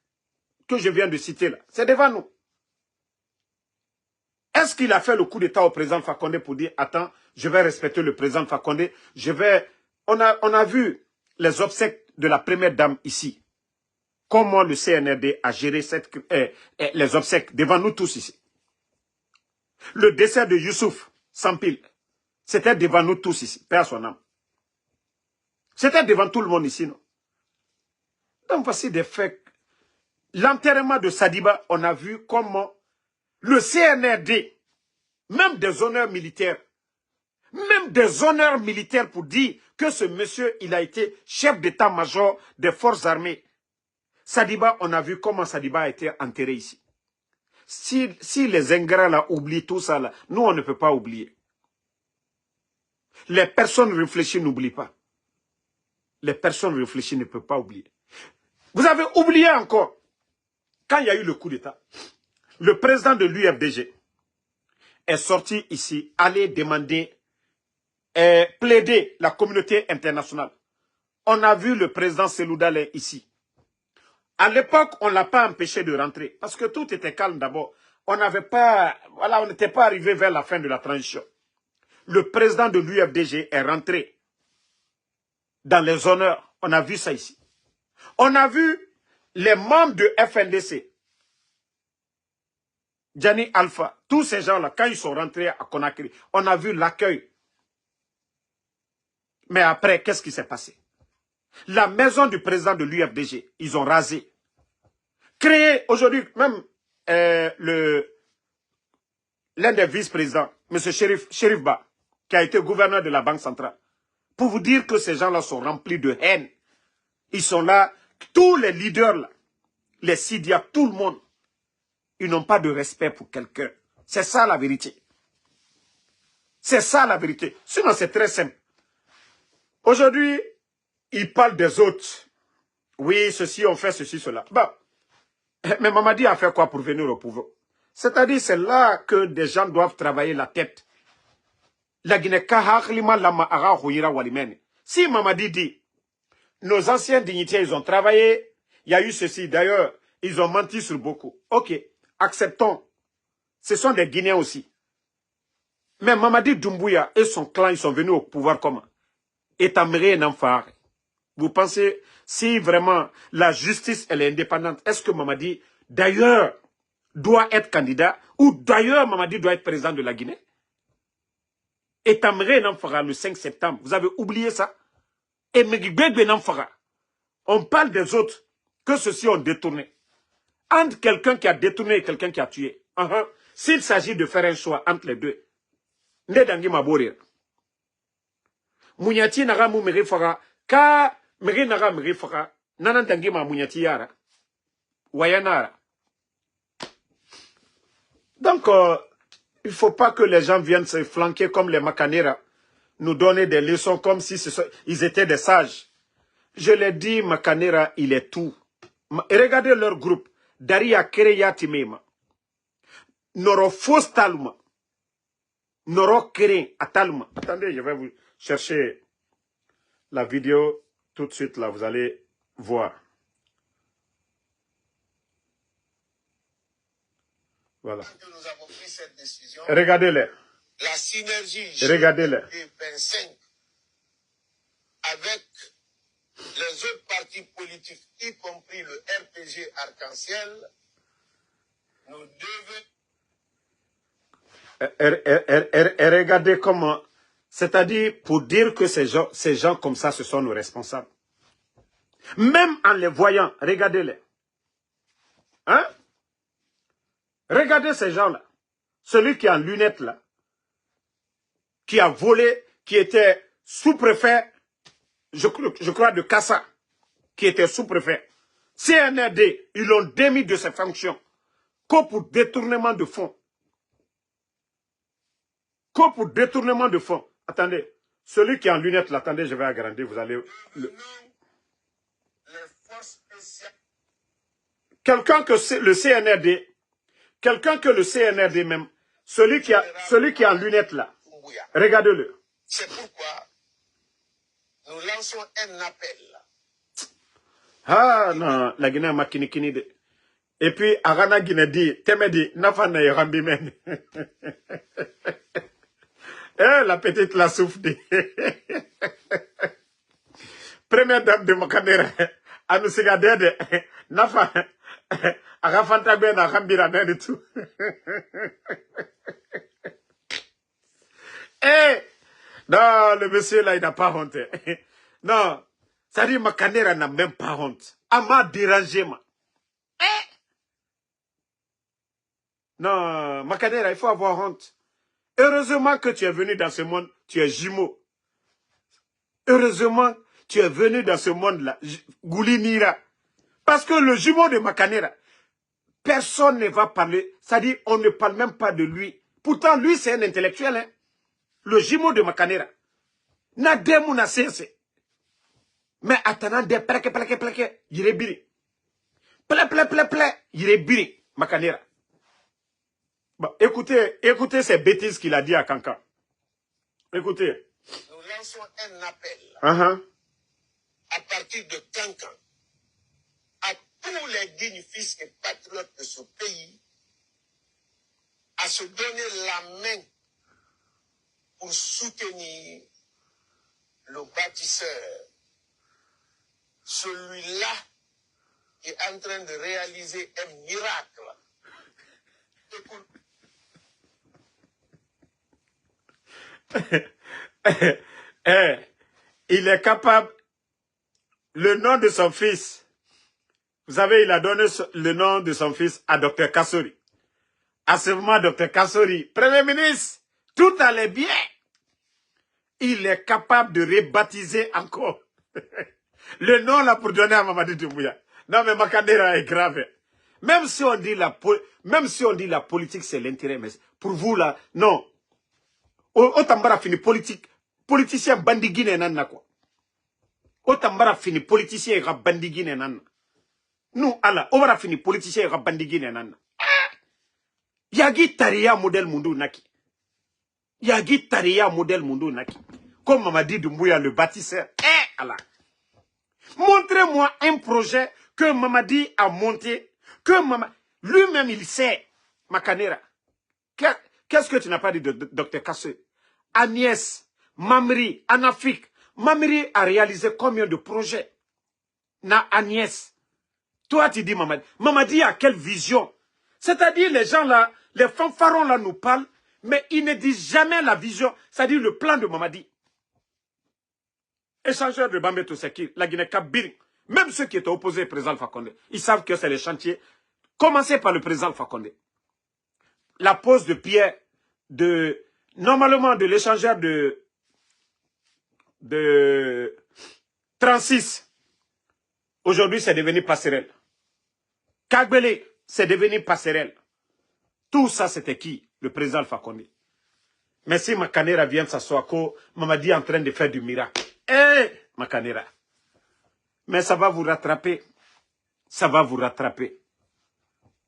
que je viens de citer là, c'est devant nous. Est-ce qu'il a fait le coup d'état au président Fakonde pour dire, attends, je vais respecter le président Fakonde, on a vu les obsèques de la première dame ici. Comment le CNRD a géré les obsèques devant nous tous ici. Le décès de Youssouf Sampil, c'était devant nous tous ici, père son âme. C'était devant tout le monde ici, non? Donc voici des faits. L'enterrement de Sadiba, on a vu comment Le CNRD, même des honneurs militaires, pour dire que ce monsieur, il a été chef d'état-major des forces armées. Sadiba, on a vu comment Sadiba a été enterré ici. Si les ingrats là oublient tout ça, là, nous, on ne peut pas oublier. Les personnes réfléchies n'oublient pas. Les personnes réfléchies ne peuvent pas oublier. Vous avez oublié encore, quand il y a eu le coup d'État, le président de l'UFDG est sorti ici, aller demander, plaider la communauté internationale. On a vu le président Seloudalé ici. À l'époque, on ne l'a pas empêché de rentrer, parce que tout était calme d'abord. On n'avait pas, voilà, on n'était pas arrivé vers la fin de la transition. Le président de l'UFDG est rentré dans les honneurs. On a vu ça ici. On a vu les membres de FNDC, Gianni Alpha, tous ces gens-là, quand ils sont rentrés à Conakry, on a vu l'accueil. Mais après, qu'est-ce qui s'est passé? La maison du président de l'UFDG, ils ont rasé. Créé, aujourd'hui, même l'un des vice-présidents, M. Chérif Ba, qui a été gouverneur de la Banque centrale, pour vous dire que ces gens-là sont remplis de haine. Ils sont là, tous les leaders là, les Sidia, tout le monde, ils n'ont pas de respect pour quelqu'un. C'est ça la vérité. C'est ça la vérité. Sinon, c'est très simple. Aujourd'hui, ils parlent des autres. Oui, ceci, on fait ceci, cela. Bon. Mais Mamadi a fait quoi pour venir au pouvoir? C'est-à-dire, c'est là que des gens doivent travailler la tête. La Guinée, si Mamadi dit, nos anciens dignitaires, ils ont travaillé, il y a eu ceci, d'ailleurs, ils ont menti sur beaucoup. Ok, acceptons. Ce sont des Guinéens aussi. Mais Mamadi Doumbouya et son clan, ils sont venus au pouvoir comment? Et Tamré Namfar. Vous pensez, si vraiment la justice, elle est indépendante, est-ce que Mamadi, d'ailleurs, doit être candidat, ou d'ailleurs Mamadi doit être président de la Guinée? Et Tamré Namfara le 5 septembre, vous avez oublié ça? Et Megibebe Namfara, on parle des autres, que ceux-ci ont détourné. Entre quelqu'un qui a détourné et quelqu'un qui a tué. S'il s'agit de faire un choix entre les deux, Ndedangi Maborir. Munyati naga mu merifara, ka meri naga merifara, nanantangi ma munyati yara. Wayanara. Donc, il ne faut pas que les gens viennent se flanquer comme les Makanera, nous donner des leçons comme si ils étaient des sages. Je l'ai dit, Makanera, il est tout. Et regardez leur groupe. Daria Kereya Timema. Noro fausse talma. Noro Kere Atalma. Attendez, je vais vous chercher la vidéo tout de suite là, vous allez voir. Voilà. Nous avons pris cette décision. Regardez-les. La synergie. Regardez-les. Avec les autres partis politiques, y compris le RPG Arc-en-Ciel, nous devons... Et regardez comment... C'est-à-dire pour dire que ces gens comme ça, ce sont nos responsables. Même en les voyant, regardez-les. Hein? Regardez ces gens-là. Celui qui est en lunettes là, qui a volé, qui était sous-préfet, je crois de Kassa, qui était sous-préfet. CNRD, ils l'ont démis de ses fonctions. Que pour détournement de fonds. Que pour détournement de fonds. Attendez, celui qui est en lunettes là, attendez, je vais agrandir, vous allez... Quelqu'un que le CNRD, quelqu'un que le CNRD même, celui qui est en lunettes là, regardez-le. C'est pourquoi nous lançons un appel. Ah non, la Guinée m'a kinikini de. Et puis, Arana Guinée dit, Temedi, Nafana et Rambimen. Eh, la petite la souffle dit. Première dame de Makanera, Anusiga Dede, Nafa, Arafanta Ben, Arambira Ben et tout. Eh, non, le monsieur là, il n'a pas honte. Non, ça dit Makanera n'a même pas honte. Elle m'a dérangé, moi. Non, Makanera, il faut avoir honte. Heureusement que tu es venu dans ce monde, tu es jumeau. Heureusement, tu es venu dans ce monde-là, Goulinira. Parce que le jumeau de Makanera, personne ne va parler. C'est-à-dire, on ne parle même pas de lui. Pourtant, lui, c'est un intellectuel. Hein? Le jumeau de Makanera. Nademu na sense. Mais attendant des plake, il est biri. Il est biri, Makanera. Bon, écoutez ces bêtises qu'il a dit à Kankan. Écoutez. Nous lançons un appel à partir de Kankan à tous les dignes fils et patriotes de ce pays à se donner la main pour soutenir le bâtisseur, celui-là qui est en train de réaliser un miracle. Il est capable, le nom de son fils, vous savez, il a donné le nom de son fils à Dr Kassori. À ce moment, Dr Kassori, Premier ministre, tout allait bien. Il est capable de rebaptiser encore le nom là pour donner à Mamadi Doumbouya. Non mais Makanera est grave. Même si on dit la politique c'est l'intérêt, mais pour vous là, non. Otambara fini politique, politicien bandigine nanna quoi. Otambara fini politicien et bandigine nanna. Nous, Allah, on va finir politicien et bandigine nanna. Yagi Taria modèle mundu naki. Yagi Taria modèle mundu naki. Comme Mamadi Doumbouya le bâtisseur. Allah. Montrez-moi un projet que Mamadi a monté, que lui-même il sait, Makanera. Qu'est-ce que tu n'as pas dit de Dr Kassé? Agnès, Mamri, en Afrique. Mamri a réalisé combien de projets? Na Agnès. Toi tu dis Mamadi. Mamadi a quelle vision? C'est-à-dire les gens là, les fanfarons là nous parlent, mais ils ne disent jamais la vision, c'est-à-dire le plan de Mamadi. Échangeurs de Bambeto Seki, la Guinée-Cap-Biring, même ceux qui étaient opposés au président Alpha Condé, ils savent que c'est les chantiers. Commencez par le président Alpha Condé. La pose de pierre normalement de l'échangeur de 36. Aujourd'hui, c'est devenu passerelle. Kagbele, c'est devenu passerelle. Tout ça, c'était qui? Le président Alpha Condé. Mais si Makanera vient s'asseoir, Mamadi est en train de faire du miracle. Makanera. Mais ça va vous rattraper. Ça va vous rattraper.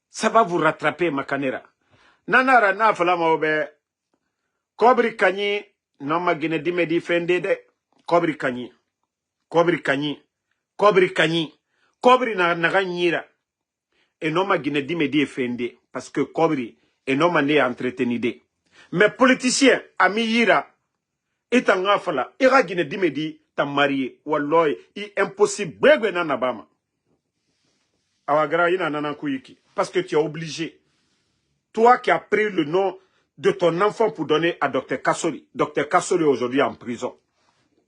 Ça va vous rattraper, Makanera. Nanara na falama obe. Kobri kanyi. Nama gine dimedi fende de. Kobri kanyi. Kobri kanyi. Kobri kanyi. Kobri na naganyira. Et nama gine dimedi fende. Parce que Kobri et nama ne entretenu de. Mais politiciens, ami yira. Et tanga fala. Ira gine dimedi. Marié, walloy, impossible, bégwe na nabama. Awagara ina nanan kuyiki. Parce que tu es obligé. Toi qui as pris le nom de ton enfant pour donner à Dr Kassori. Dr Kassori aujourd'hui en prison.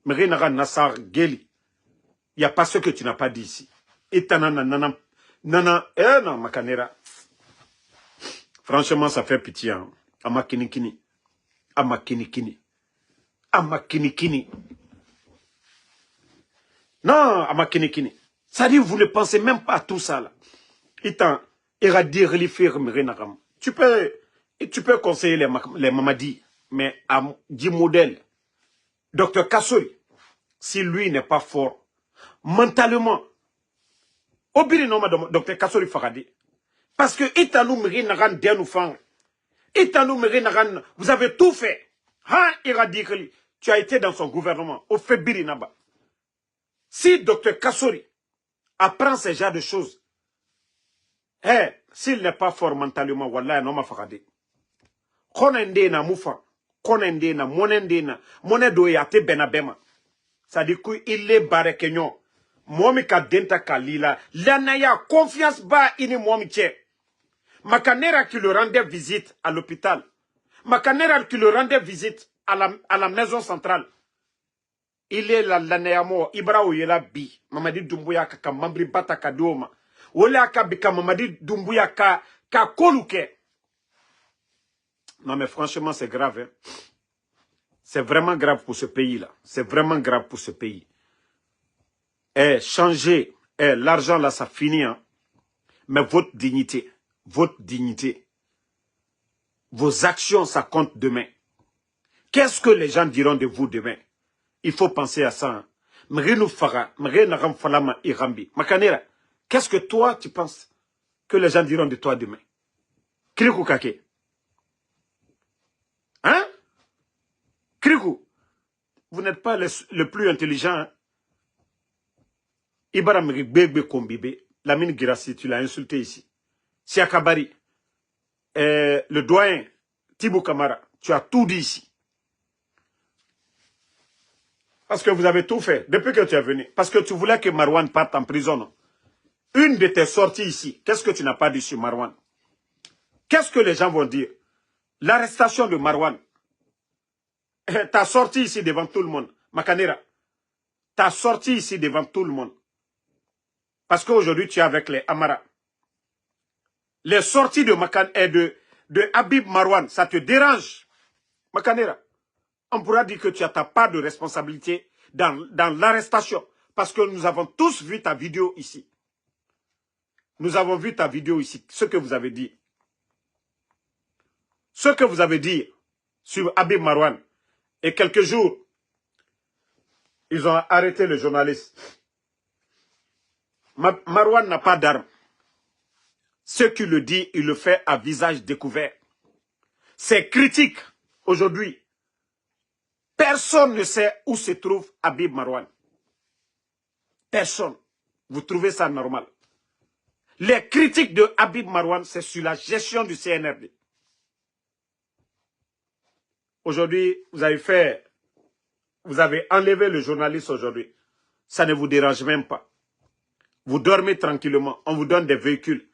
Mais Renara Nassar Geli. Il n'y a pas ce que tu n'as pas dit ici. Et non, Makanera. Franchement, ça fait pitié. Hein. Amakinikini. Amakinikini. Amakinikini. Non, Amakinikini. Ça dit, vous ne pensez même pas à tout ça, là. Tu peux conseiller les Mamadi, mais à 10 modèles. Dr Kassori, si lui n'est pas fort, mentalement, Obiri non, Dr Kassori Faradi. Parce que Itanou Merinaran Dianoufang, Itanou Merinaran, vous avez tout fait. Han Iradikli, tu as été dans son gouvernement, au Febiri Naba. Si Dr Kassori apprend ce genre de choses, s'il n'est pas fort mentalement, wallah, non ma farade. Konende na mufa, konende na monende na, monedo yate benabema. Ça dit qu'il est barré kenyon. Momi ka denta kalila, l'anaya confiance ba ini momi tche. Makanera qui le rendait visite à l'hôpital. Makanera qui le rendait visite à la maison centrale. Il est la lanayamo Ibrahim yela bi Mamadi Doumbouya ka mambri bata kadoma wala ka bika Mamadi Doumbouya ka koluke Non, mais franchement, c'est grave. Hein. C'est vraiment grave pour ce pays-là. C'est vraiment grave pour ce pays. Et changer, l'argent là, ça finit. Hein. Mais votre dignité, vos actions, ça compte demain. Qu'est-ce que les gens diront de vous demain? Il faut penser à ça. Hein. Qu'est-ce que toi, tu penses que les gens diront de toi demain? Krikou Kake. Hein? Krikou, vous n'êtes pas le plus intelligent. Hein? Ibaram Gbegbe Kombibe, Lamine Girassi, tu l'as insulté ici. Siakabari, le doyen, Tibou Kamara, tu as tout dit ici. Parce que vous avez tout fait, depuis que tu es venu. Parce que tu voulais que Marwan parte en prison. Non? Une de tes sorties ici, qu'est-ce que tu n'as pas dit sur Marwan? Qu'est-ce que les gens vont dire? L'arrestation de Marwan. T'as sorti ici devant tout le monde. Makanera, t'as sorti ici devant tout le monde. Parce qu'aujourd'hui, tu es avec les Amara. Les sorties de de Habib Marwan, ça te dérange. Makanera, on pourra dire que tu n'as pas de responsabilité dans l'arrestation. Parce que nous avons tous vu ta vidéo ici. Nous avons vu ta vidéo ici, ce que vous avez dit. Ce que vous avez dit sur Habib Marwan. Et quelques jours, ils ont arrêté le journaliste. Marwan n'a pas d'armes. Ce qui le dit, il le fait à visage découvert. C'est critique aujourd'hui. Personne ne sait où se trouve Habib Marwan. Personne. Vous trouvez ça normal? Les critiques de Habib Marwan, c'est sur la gestion du CNRD. Aujourd'hui, vous avez enlevé le journaliste aujourd'hui. Ça ne vous dérange même pas. Vous dormez tranquillement. On vous donne des véhicules.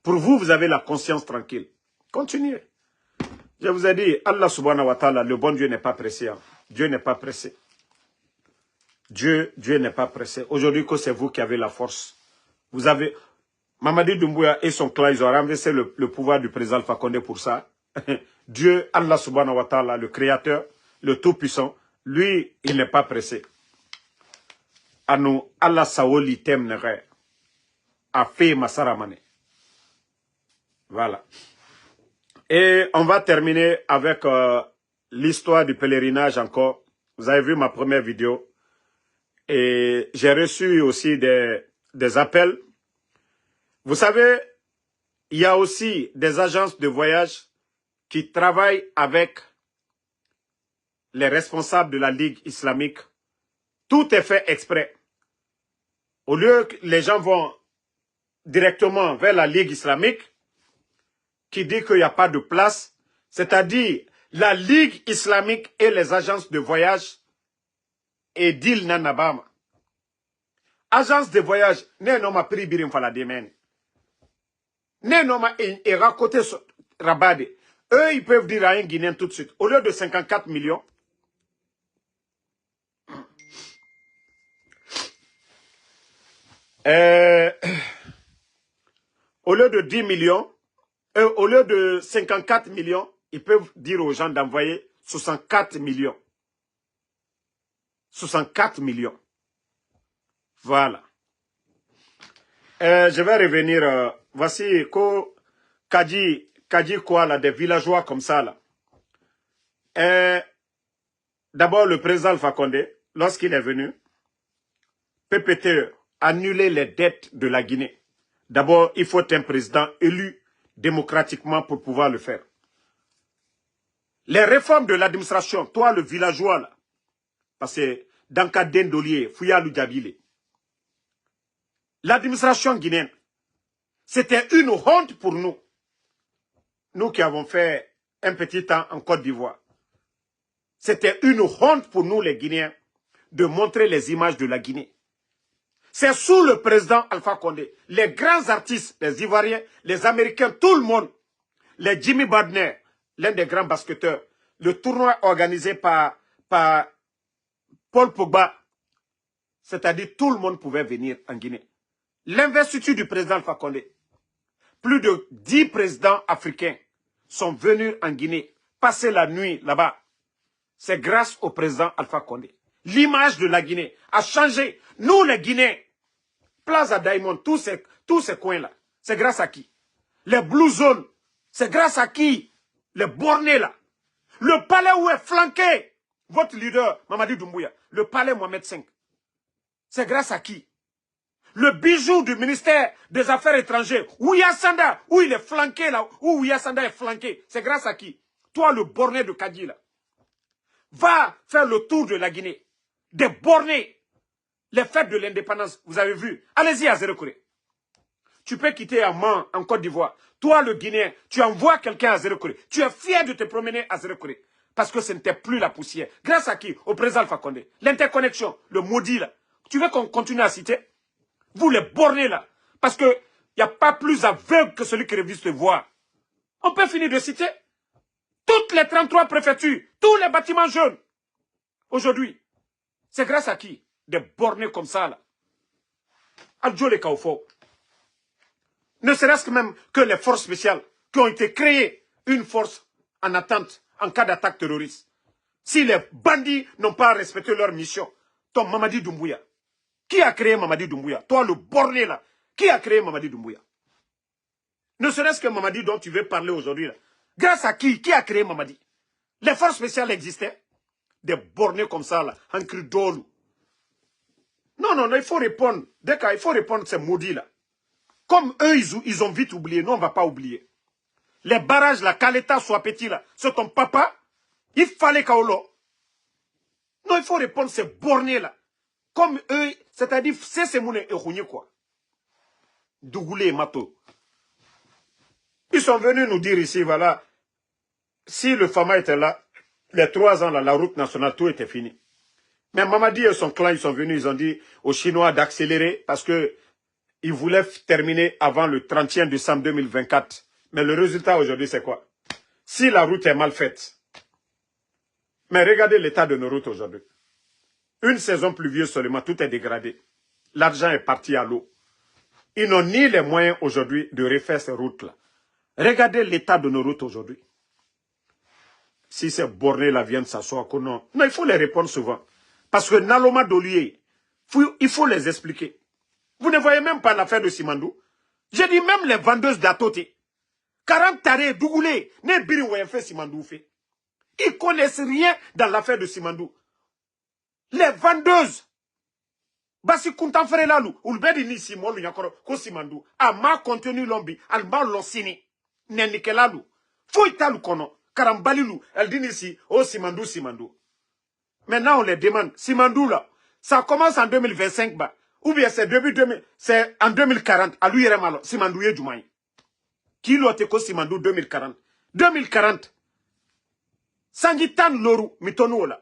Pour vous, vous avez la conscience tranquille. Continuez. Je vous ai dit, Allah subhanahu wa ta'ala, le bon Dieu n'est pas pressé. Hein. Dieu n'est pas pressé. Dieu n'est pas pressé. Aujourd'hui, que c'est vous qui avez la force. Vous avez... Mamadi Doumbouya et son clan, ils ont renversé le pouvoir du président Alpha Condé pour ça. Dieu, Allah subhanahu wa ta'ala, le créateur, le tout-puissant, lui, il n'est pas pressé. À nous, Allah Saoli temnere, a fait Masaramane. Voilà. Et on va terminer avec l'histoire du pèlerinage encore. Vous avez vu ma première vidéo. Et j'ai reçu aussi des appels. Vous savez, il y a aussi des agences de voyage qui travaillent avec les responsables de la Ligue islamique. Tout est fait exprès. Au lieu que les gens vont directement vers la Ligue islamique, qui dit qu'il n'y a pas de place, c'est-à-dire la Ligue islamique et les agences de voyage et d'Il Nanabama. Agence de voyage, ne noma prix birim fala demen. Ne noma et racoter rabade. Eux, ils peuvent dire à un Guinéen tout de suite, au lieu de 54 millions, au lieu de 10 millions, au lieu de 54 millions, ils peuvent dire aux gens d'envoyer 64 millions. 64 millions. Voilà. Je vais revenir. Voici Kadi quoi là, des villageois comme ça là. D'abord le président Alpha Condé, lorsqu'il est venu, PPTE, annuler les dettes de la Guinée. D'abord, il faut un président élu démocratiquement pour pouvoir le faire. Les réformes de l'administration, toi le villageois là, parce que dans le cas d'Endolier, Fouya Djabile, l'administration guinéenne, c'était une honte pour nous. Nous qui avons fait un petit temps en Côte d'Ivoire. C'était une honte pour nous les Guinéens de montrer les images de la Guinée. C'est sous le président Alpha Condé, les grands artistes, les Ivoiriens, les Américains, tout le monde, les Jimmy Badner, l'un des grands basketteurs, le tournoi organisé par Paul Pogba, c'est-à-dire tout le monde pouvait venir en Guinée. L'investiture du président Alpha Condé, plus de 10 présidents africains sont venus en Guinée, passer la nuit là-bas, c'est grâce au président Alpha Condé. L'image de la Guinée a changé. Nous, les Guinéens, Plaza Diamond, tous ces coins-là, c'est grâce à qui? Les Blue Zones, c'est grâce à qui? Les bornés là. Le palais où est flanqué votre leader, Mamadi Doumbouya, le palais Mohamed V, c'est grâce à qui? Le bijou du ministère des Affaires étrangères, Ouya Sanda, où il est flanqué là, où Ouya Sanda est flanqué, c'est grâce à qui? Toi, le borné de Kadi là. Va faire le tour de la Guinée. Des bornés. Les fêtes de l'indépendance, vous avez vu. Allez-y à Zérokoré. Tu peux quitter Amman, en Côte d'Ivoire. Toi, le Guinéen, tu envoies quelqu'un à Zérokoré. Tu es fier de te promener à Zérokoré. Parce que ce n'était plus la poussière. Grâce à qui? Au président Alpha Condé. L'interconnexion, le maudit là. Tu veux qu'on continue à citer? Vous les bornés là. Parce qu'il n'y a pas plus aveugle que celui qui refuse de voir. On peut finir de citer toutes les 33 préfectures, tous les bâtiments jaunes. Aujourd'hui, c'est grâce à qui? Des bornés comme ça là. Adjo les Kaufo. Ne serait-ce que même que les forces spéciales qui ont été créées, une force en attente en cas d'attaque terroriste. Si les bandits n'ont pas respecté leur mission, ton Mamadi Doumbouya, qui a créé Mamadi Doumbouya? Toi le borné là, qui a créé Mamadi Doumbouya? Ne serait-ce que Mamadi dont tu veux parler aujourd'hui là. Grâce à qui? Qui a créé Mamadi? Les forces spéciales existaient? Des bornés comme ça là, en cri d'olou. Non, non, non, il faut répondre. Dès qu'il faut répondre ces maudits là. Comme eux, ils ont vite oublié. Nous, on ne va pas oublier. Les barrages, la Kaleta, soit petit là, c'est ton papa. Il fallait Kaolo. Non, il faut répondre ces bornés là. Comme eux, c'est-à-dire, c'est Moune et Rougné quoi. Dougoulé et Mato. Ils sont venus nous dire ici, voilà, si le Fama était là, les 3 ans là, la route nationale, tout était fini. Mais Mamadi et son clan, ils sont venus, ils ont dit aux Chinois d'accélérer parce que ils voulaient terminer avant le 31 décembre 2024. Mais le résultat aujourd'hui, c'est quoi? Si la route est mal faite, mais regardez l'état de nos routes aujourd'hui. Une saison pluvieuse seulement, tout est dégradé. L'argent est parti à l'eau. Ils n'ont ni les moyens aujourd'hui de refaire ces routes-là. Regardez l'état de nos routes aujourd'hui. Si ces bornés-là viennent s'asseoir, non. Non, il faut les répondre souvent. Parce que Naloma Dolié, il faut les expliquer. Vous ne voyez même pas l'affaire de Simandou. J'ai dit même les vendeuses d'Atoté. 40 tarés, Dougoulé, ne biri fait Simandou fait. Ils connaissent rien dans l'affaire de Simandou. Les vendeuses. Basi Kuntan Frère Lalou, ou le bedi ni Simon, ko Simandou. A ma contenu lombi, al ma lonsini. Nenike Lalou. Faut italu kono. Karambalilou, elle dit ici, oh Simandou, Simandou. Maintenant, on les demande. Simandou, là, ça commence en 2025, bah. Ou bien c'est c'est en 2040. À lui, il y a Simandou, il y a du maï. Qui l'a été Simandou 2040? 2040. Sangitan Loru, mitonou, là.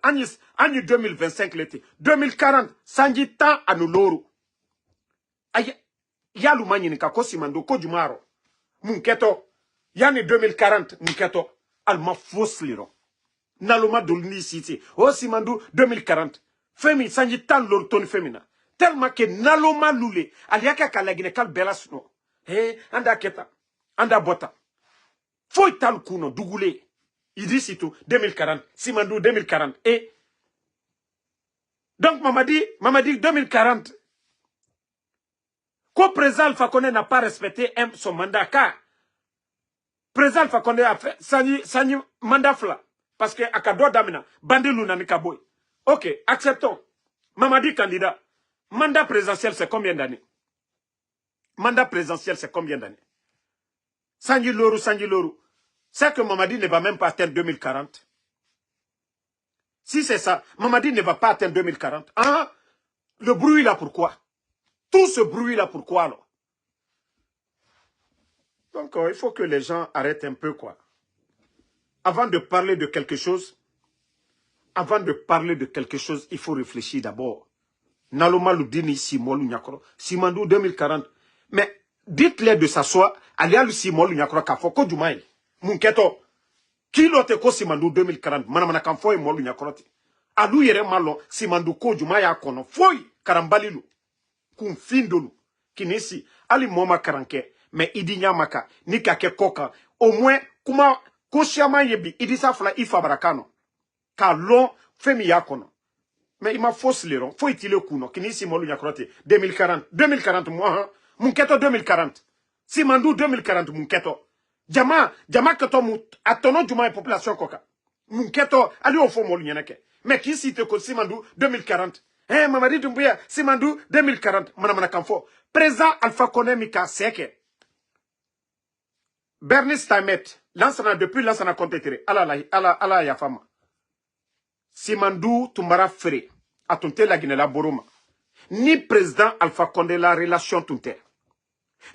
Année 2025, l'été. 2040, Sangitan à nous Loru. Aïe, yalou maïnika, ko Simandou, ko du maro. Munketo. Yane 2040, munketo. Alma fausse liron. Naloma dolni siti. Oh Simandou 2040. Femi sanji tan lor ton femina. Tellement que Naloma lule. Aliaka kalagine kal belas no. Anda keta. Anda bota. Foi tal kuno dougoulé. Il dit sito 2040. Simandou 2040. Et donc Mamadi 2040. Ko président Alpha Condé n'a pas respecté son mandat car président Alpha Condé a fait Sani mandat fla. Parce que Akado Damina, Bandilou Nanikaboy. Ok, acceptons. Mamadi candidat. Mandat présidentiel, c'est combien d'années? Mandat présidentiel, c'est combien d'années? Sanji Loru. C'est que Mamadi ne va même pas atteindre 2040. Si c'est ça, Mamadi ne va pas atteindre 2040. Ah, le bruit là, pourquoi? Tout ce bruit là, pourquoi alors? Donc, il faut que les gens arrêtent un peu, quoi. Avant de parler de quelque chose, il faut réfléchir d'abord. Naloma Loudini Simolou Nyakoro, Simandou 2040. Mais dites-les de s'asseoir, allez à Simolou Nyakoro Kafoko Dumaï. Munketo, qui l'autre ko Simandou 2040, Manamana Kamfo et Molou Nyakoro. Alou yere malon, Simandou ko Dumaï a kono, Foy, Karambalilou, Kum Findolou, Kinesi, Ali Moma Karanke, mais Idi Nyamaka, Nikake Koka, au moins, comment Ko Siama Yebi, Idissa Fla Ifabarakano. Ka long, Femi Yakono. Mais il m'a faussé les ronds. Faut utiliser le coup, Kini Simolu Nyakrote. 2040. 2040, moi, mon keto 2040. Simandou 2040, mon keto. Jama keto mou, atono juma et population koka. Mon keto, allez au fond, molu nyanake. Mais qui si te ko Simandou 2040? Eh, Mamadi Doumbouya, Simandou 2040. Manamana Kamfo. Présent Alpha Kone Mika Seke. Bernice Taimet. Lansana, depuis lansana contétré. Ala Yafama. Simandou Tumbara Fré. Atunte la Guinée la Boroma. Ni président Alpha Condé la relation tunte.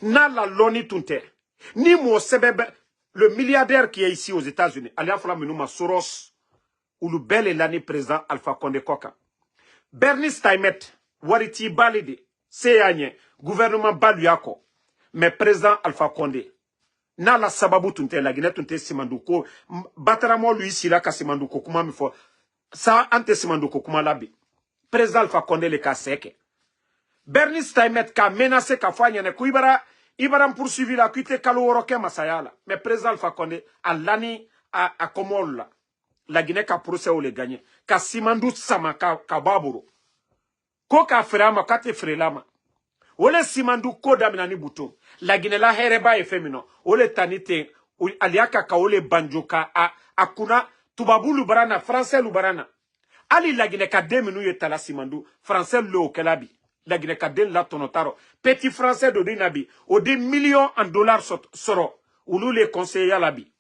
Na la loni tunte. Ni mo sebebe, le milliardaire qui est ici aux États-Unis. Alia Fala Menouma Soros. Ou le bel et l'année président Alpha Condé Koka. Bernice Taimet. Wariti Balide. Seyanye. Gouvernement Baluyako. Mais président Alpha Condé. Na la sababu tunte la Guinée tunte Simandouko. Bataramo lui sila ka Simandouko. Kuma mi fo. Sa ante Simandouko kuma labi. Président Alpha Condé le kaseke. Bernice Taimet ka menacé ka fanyane ku ibara poursuivi la kuite kalo woroke masayala. Mais président Alpha Condé a lani a Komol la. La Guinée ka procès ou le gagné. Ka Simandou sama ka baburo. Ko ka frama ka te frelama. Ole Simandou ko damina ni bouton. La Guinée la hereba e femino. Ole tanite aliaka ka ole banjoka a kuna tubabu lubarana français lubarana. Ali la Guinée ka deminu yetala Simandou français lo kelabi. La Guinée ka den la tonotaro. Petit français do dinabi o de millions en dollars soro. Ulu le conseiller labi.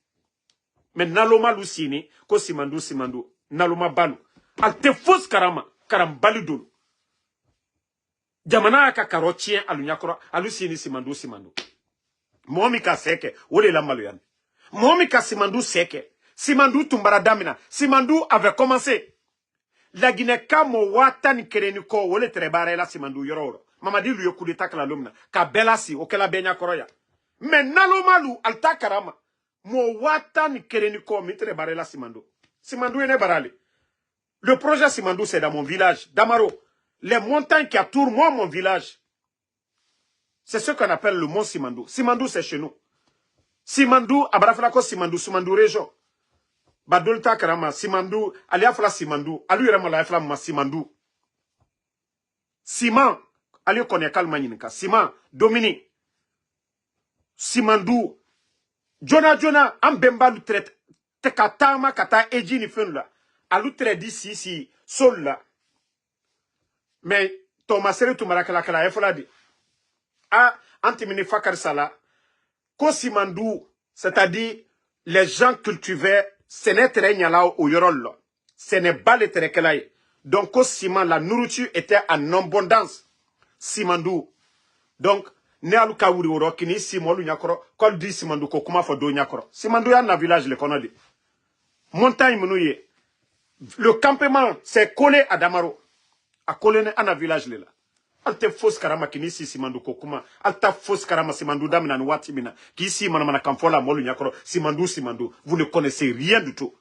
Mais naloma lusini ko Simandou naloma balu. Al te fos karam balidulu. Jamana ka karotien alunyakoro alusini Simandou. Momi ka seke wole la maluyan. Momi ka Simandou seke. Simandou tumbara damina. Simandou avait commencé. La Guinée kamo watan kereni ko wole trebare la Simandou yororo. Mamadi lui coup d'état la lumna. Ka belasi o kela benya koroya. Mais nalomalu alta karama. Mo watan kereni ko mi trebare la Simandou. Simandou ene barali. Le projet Simandou c'est dans mon village, Damaro. Les montagnes qui entourent moi mon village. C'est ce qu'on appelle le mont Simandou. Simandou c'est chez nous. Simandou abraflako Simandou région. Badolta karama Simandou aliafla Simandou alu yirama fla ma Simandou Simon ali konya kalma nyinka Simon Domini Simandou Jona ambembalu traite te katama kata ejini fenla alu tredi si sol la mais Thomas Sere tumarakala kala efla di antimini fakar sala ko Simandou c'est-à-dire les gens cultivaient. Ce n'est pas au yorol. Ce n'est pas le terekelaï. Donc, au ciment, la nourriture était en abondance. Simandou. Donc, ne alu kawuri woro kini simolu nyakoro. Kol di Simandou ko kuma fodo nyakoro. Simandou ya na village le konodi. Montagne menouye. Le campement c'est collé à Damaro. A collé à na village le là. Alte fos karama kini si Simandou ko kuma. Alta fos karama Simandou damina nwati mina. Ki si manamana kamfola molu nyakoro. Simandou. Vous ne connaissez rien du tout.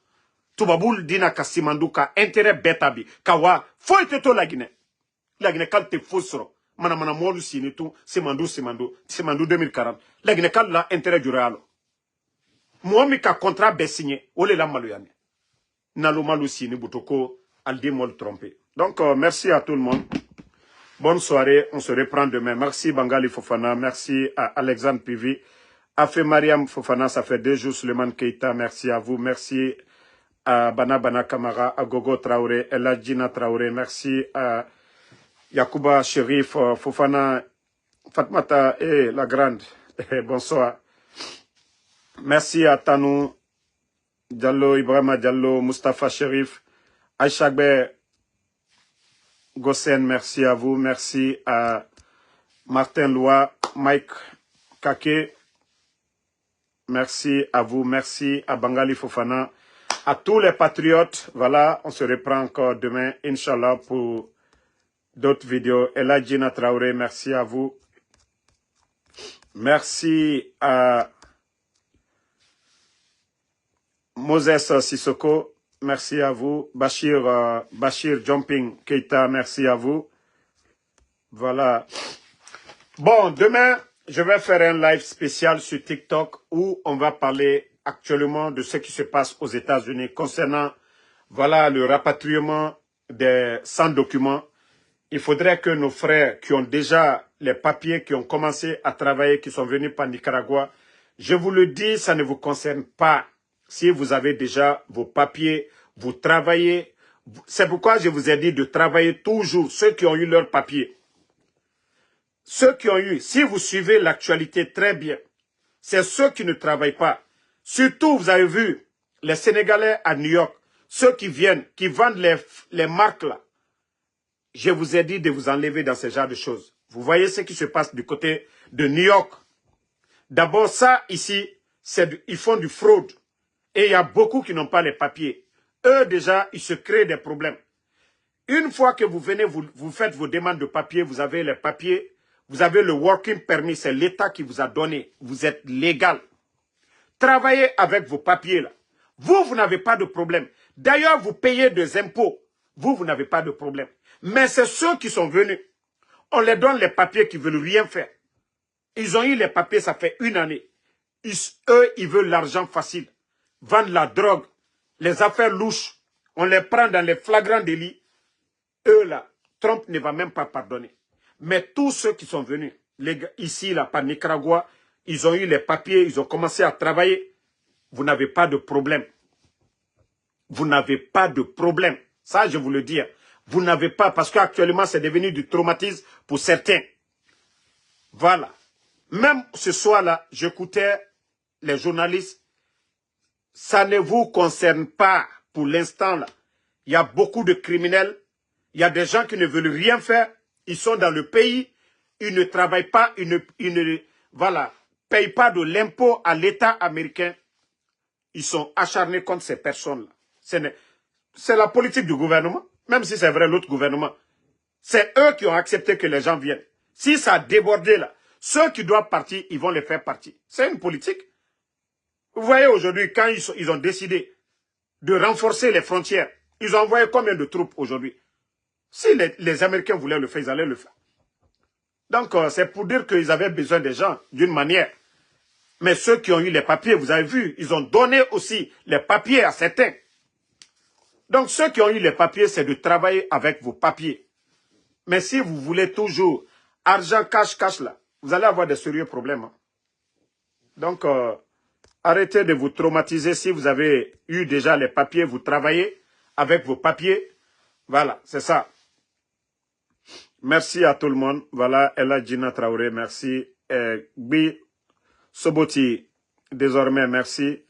Tubaboul dina ka Simandou ka intérêt betabi. Kawa. Faut être to la Guinée. La Guinée kalte fosro. Manamana molu sini tout. Simandou 2040. La Guinée kalte la intérêt du réal. Moi ka contrat be signé. Ole la maluyane. Nalo malu sini boutoko. Aldi mol trompé. Donc merci à tout le monde. Bonne soirée, on se reprend demain. Merci Bangali Fofana, merci à Alexandre Pivi, Afé Mariam Fofana, ça fait 2 jours, Suleiman Keita, merci à vous, merci à Bana Kamara, à Gogo Traoré, Eladjina Traoré, merci à Yacouba Sherif Fofana, Fatmata et la grande, bonsoir. Merci à Tanou, Diallo, Ibrahima Diallo, Mustafa Sherif, Aïchagbe, Gossen, merci à vous. Merci à Martin Loa, Mike Kake. Merci à vous. Merci à Bangali Fofana. À tous les patriotes. Voilà, on se reprend encore demain, Inch'Allah, pour d'autres vidéos. Eladjina Traoré, merci à vous. Merci à Moses Sissoko. Merci à vous. Bachir Jumping Keita, merci à vous. Voilà. Bon, demain, je vais faire un live spécial sur TikTok où on va parler actuellement de ce qui se passe aux États-Unis concernant voilà, le rapatriement des sans-documents. Il faudrait que nos frères qui ont déjà les papiers, qui ont commencé à travailler, qui sont venus par Nicaragua, je vous le dis, ça ne vous concerne pas. Si vous avez déjà vos papiers, vous travaillez. C'est pourquoi je vous ai dit de travailler toujours, ceux qui ont eu leurs papiers. Ceux qui ont eu, si vous suivez l'actualité très bien, c'est ceux qui ne travaillent pas. Surtout, vous avez vu, les Sénégalais à New York, ceux qui viennent, qui vendent les marques là. Je vous ai dit de vous enlever dans ce genre de choses. Vous voyez ce qui se passe du côté de New York. D'abord, ça, ici, ils font du fraude. Et il y a beaucoup qui n'ont pas les papiers. Eux, déjà, ils se créent des problèmes. Une fois que vous venez, vous faites vos demandes de papiers, vous avez les papiers, vous avez le working permit, c'est l'État qui vous a donné. Vous êtes légal. Travaillez avec vos papiers là. Vous n'avez pas de problème. D'ailleurs, vous payez des impôts. Vous n'avez pas de problème. Mais c'est ceux qui sont venus. On les donne les papiers qui ne veulent rien faire. Ils ont eu les papiers, ça fait une année. Eux, ils veulent l'argent facile. Vendre la drogue, les affaires louches. On les prend dans les flagrants délits. Eux, là, Trump ne va même pas pardonner. Mais tous ceux qui sont venus, ici, là, par Nicaragua, ils ont eu les papiers, ils ont commencé à travailler. Vous n'avez pas de problème. Vous n'avez pas de problème. Ça, je vous le dis. Vous n'avez pas, parce qu'actuellement, c'est devenu du traumatisme pour certains. Voilà. Même ce soir-là, j'écoutais les journalistes. Ça ne vous concerne pas pour l'instant, là. Il y a beaucoup de criminels. Il y a des gens qui ne veulent rien faire. Ils sont dans le pays. Ils ne travaillent pas. Ils ne voilà, payent pas de l'impôt à l'État américain. Ils sont acharnés contre ces personnes-là. C'est la politique du gouvernement. Même si c'est vrai, l'autre gouvernement. C'est eux qui ont accepté que les gens viennent. Si ça a débordé là, ceux qui doivent partir, ils vont les faire partir. C'est une politique. Vous voyez aujourd'hui, quand ils ont décidé de renforcer les frontières, ils ont envoyé combien de troupes aujourd'hui? Si les Américains voulaient le faire, ils allaient le faire. Donc, c'est pour dire qu'ils avaient besoin des gens d'une manière. Mais ceux qui ont eu les papiers, vous avez vu, ils ont donné aussi les papiers à certains. Donc, ceux qui ont eu les papiers, c'est de travailler avec vos papiers. Mais si vous voulez toujours argent, cash là, vous allez avoir des sérieux problèmes. Hein. Donc, arrêtez de vous traumatiser. Si vous avez eu déjà les papiers, vous travaillez avec vos papiers. Voilà, c'est ça. Merci à tout le monde. Voilà, Ella Gina Traoré, merci. Gbi Soboti, désormais, merci.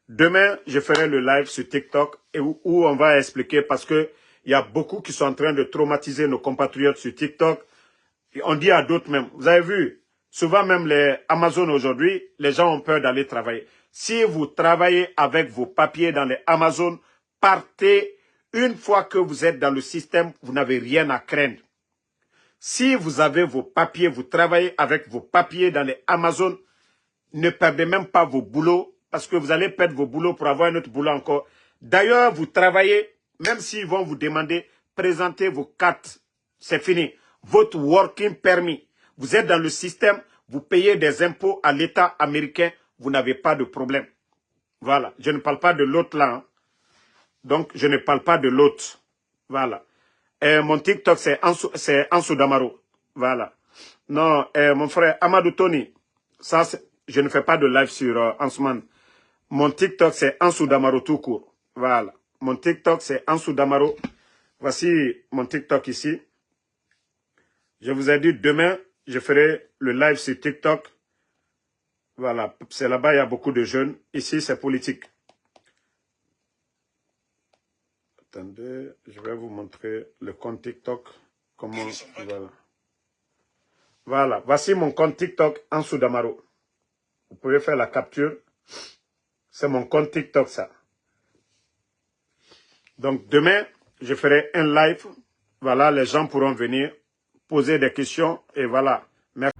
Demain, je ferai le live sur TikTok où on va expliquer parce que il y a beaucoup qui sont en train de traumatiser nos compatriotes sur TikTok. Et on dit à d'autres même. Vous avez vu, souvent même les Amazon aujourd'hui, les gens ont peur d'aller travailler. Si vous travaillez avec vos papiers dans les Amazon, partez. Une fois que vous êtes dans le système, vous n'avez rien à craindre. Si vous avez vos papiers, vous travaillez avec vos papiers dans les Amazon, ne perdez même pas vos boulots parce que vous allez perdre vos boulots pour avoir un autre boulot encore. D'ailleurs, vous travaillez, même s'ils vont vous demander, présentez vos cartes. C'est fini. Votre working permit. Vous êtes dans le système, vous payez des impôts à l'État américain, vous n'avez pas de problème. Voilà. Je ne parle pas de l'autre là. Hein. Donc, je ne parle pas de l'autre. Voilà. Mon TikTok, c'est Ansou Damaro. Voilà. Non, mon frère Amadou Tony, ça, je ne fais pas de live sur Ansouman. Mon TikTok, c'est Ansou Damaro tout court. Voilà. Mon TikTok, c'est Ansou Damaro. Voici mon TikTok ici. Je vous ai dit, demain, je ferai le live sur TikTok. Voilà. C'est là-bas, il y a beaucoup de jeunes. Ici, c'est politique. Attendez, je vais vous montrer le compte TikTok. Comment, voilà. Voilà, voici mon compte TikTok, Ansou Damaro. Vous pouvez faire la capture. C'est mon compte TikTok, ça. Donc, demain, je ferai un live. Voilà, les gens pourront venir poser des questions. Et voilà. Merci.